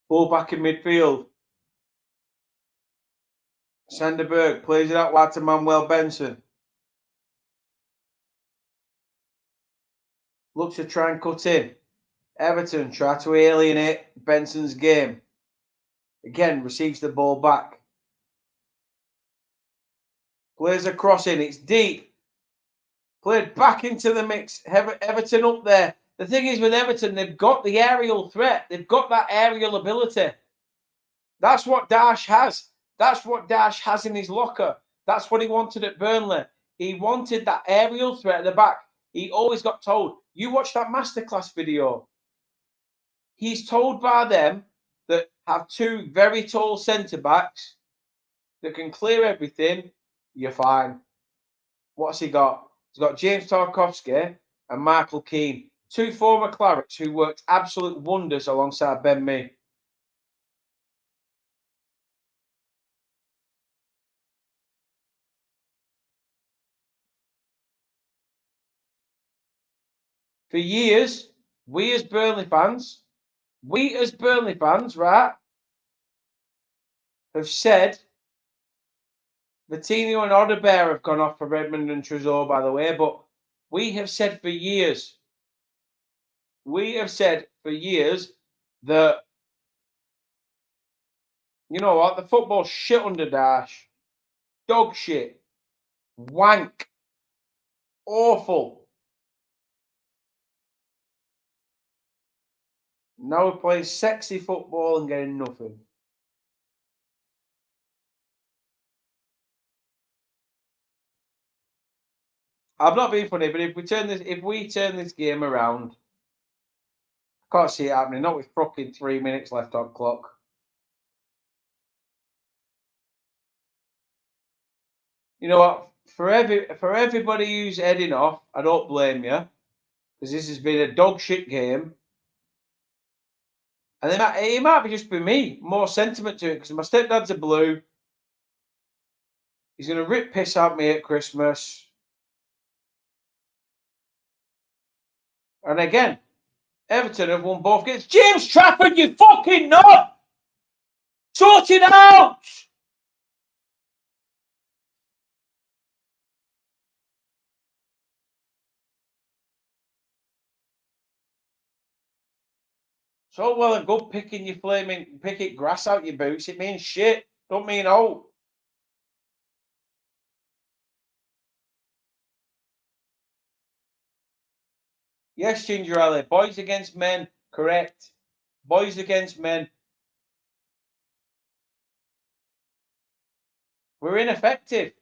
Ball back in midfield. Sanderberg plays it out wide to Manuel Benson. Looks to try and cut in. Everton try to alienate Benson's game. Again, receives the ball back. Plays a cross in. It's deep. Played back into the mix. Everton up there. The thing is with Everton, they've got the aerial threat. They've got that aerial ability. That's what Dyche has. That's what Dyche has in his locker. That's what he wanted at Burnley. He wanted that aerial threat at the back. He always got told, you watch that masterclass video. He's told by them that have two very tall centre-backs that can clear everything, you're fine. What's he got? He's got James Tarkowski and Michael Keane, two former Clarets who worked absolute wonders alongside Ben Mee. For years, we as Burnley fans, right, have said Vitinho and Odebear have gone off for Redmond and Tresor, by the way, but we have said for years, that, you know what, the football shit under Dyche. Dog shit. Wank. Awful. Now we're playing sexy football and getting nothing. I'm not being funny, but if we turn this game around, I can't see it happening. Not with fucking 3 minutes left on clock. You know what? For everybody who's heading off, I don't blame you, because this has been a dog shit game. And it might be just be me, more sentiment to it, because my stepdad's a blue. He's going to rip piss out me at Christmas. And again, Everton have won both games. James Trafford, you fucking nut! Sort it out! So well and good picking your picking grass out your boots. It means shit. Don't mean oh. Yes, Ginger Ali. Boys against men. Correct. Boys against men. We're ineffective.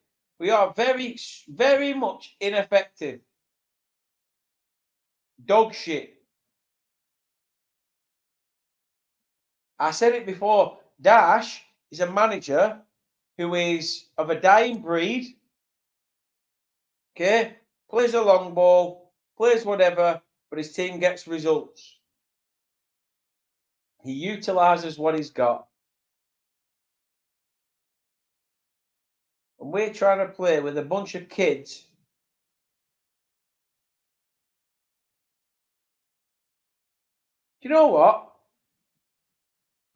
We are very, very much ineffective. Dog shit. I said it before. Dyche is a manager who is of a dying breed. Okay? Plays a long ball, plays whatever, but his team gets results. He utilises what he's got. And we're trying to play with a bunch of kids. Do you know what?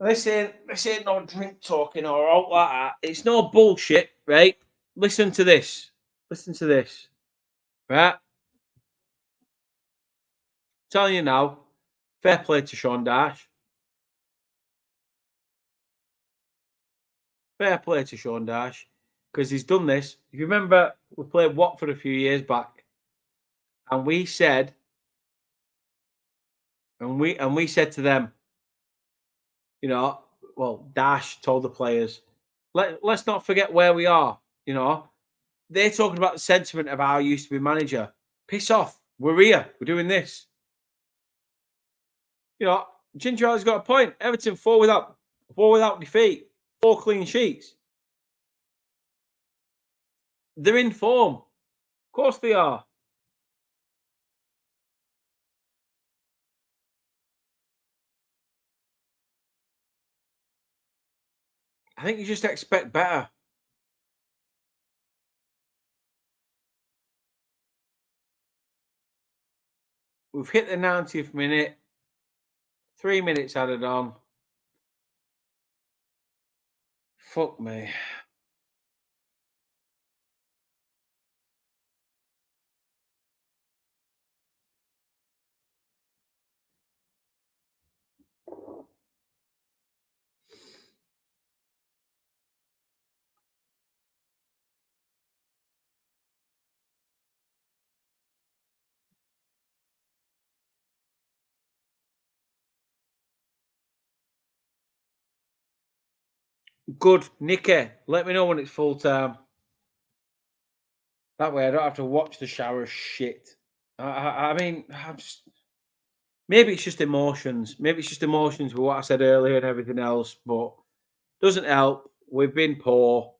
This ain't no drink talking or all like that. It's no bullshit, right? Listen to this. Listen to this. Right? telling you now, fair play to Sean Dyche. Fair play to Sean Dyche because he's done this. If you remember, we played Watford a few years back, and we said, and we said to them, you know, well, Dyche told the players, let's not forget where we are. You know, they're talking about the sentiment of how I used to be manager. Piss off. We're here. We're doing this. You know, Ginger has got a point. Everton four without defeat, 4 clean sheets. They're in form. Of course they are. I think you just expect better. We've hit the 90th minute. 3 minutes added on. Fuck me. Good. Nicky, let me know when it's full time. That way I don't have to watch the shower shit. I mean, maybe it's just emotions. Maybe it's just emotions with what I said earlier and everything else, but doesn't help. We've been poor.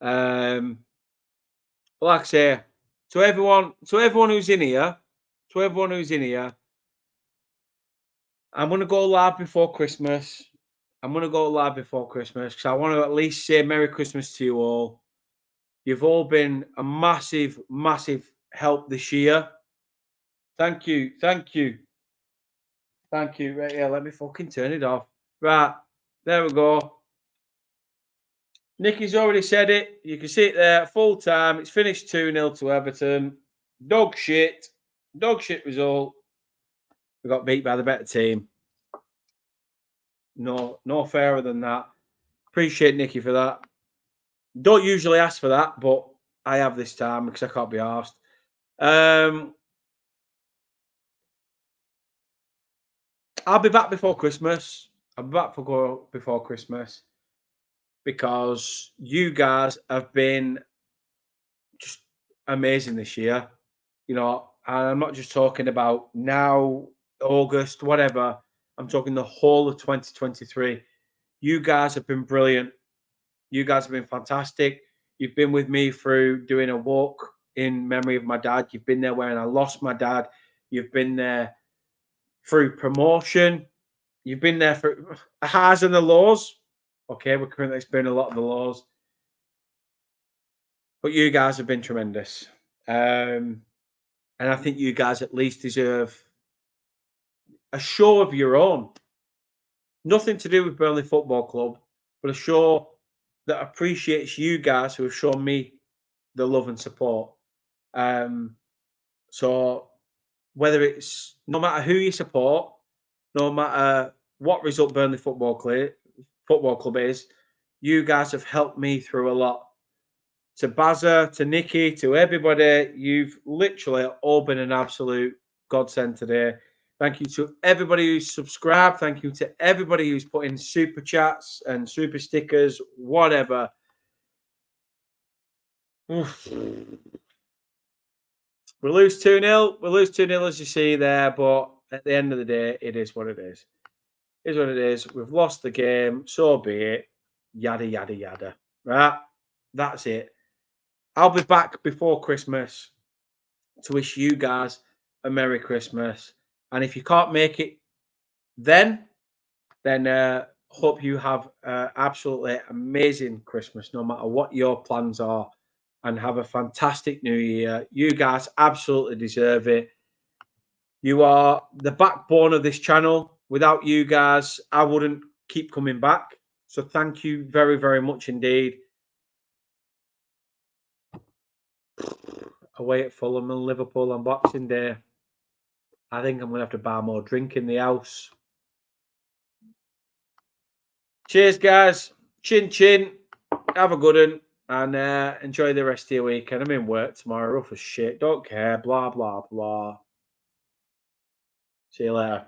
Um, like I say, to everyone who's in here, I'm gonna go live before Christmas. I'm gonna go live before Christmas because I want to at least say Merry Christmas to you all. You've all been a massive, massive help this year. Thank you, thank you, thank you. Right, yeah, let me fucking turn it off. Right, there we go. Nicky's already said it. You can see it there, full time. It's finished 2-0 to Everton. Dog shit. Dog shit result. We got beat by the better team. No fairer than that. Appreciate Nicky for that. Don't usually ask for that, but I have this time because I can't be asked. I'll be back before Christmas. I'll be back before Christmas because you guys have been just amazing this year. You know, and I'm not just talking about now, August, whatever. I'm talking the whole of 2023. You guys have been brilliant. You guys have been fantastic. You've been with me through doing a walk in memory of my dad. You've been there when I lost my dad. You've been there through promotion. You've been there for the highs and the lows. Okay, we're currently experiencing a lot of the lows, but you guys have been tremendous. And I think you guys at least deserve a show of your own. Nothing to do with Burnley Football Club, but a show that appreciates you guys who have shown me the love and support. So whether it's no matter who you support, no matter what result Burnley Football Club is, you guys have helped me through a lot. To Bazza, to Nicky, to everybody, you've literally all been an absolute godsend today. Thank you to everybody who's subscribed. Thank you to everybody who's put in super chats and super stickers, whatever. Oof. We lose 2-0. We lose 2-0 as you see there, but at the end of the day, it is what it is. It is what it is. We've lost the game, so be it. Yada yada yada. Right? That's it. I'll be back before Christmas to wish you guys a Merry Christmas. And if you can't make it then hope you have absolutely amazing Christmas, no matter what your plans are, and have a fantastic new year. You guys absolutely deserve it. You are the backbone of this channel. Without you guys, I wouldn't keep coming back. So thank you very, very much indeed. Away at Fulham and Liverpool on Boxing Day. I think I'm going to have to buy more drink in the house. Cheers, guys. Chin chin. Have a good one. And enjoy the rest of your weekend. I'm in work tomorrow. Rough as shit. Don't care. Blah, blah, blah. See you later.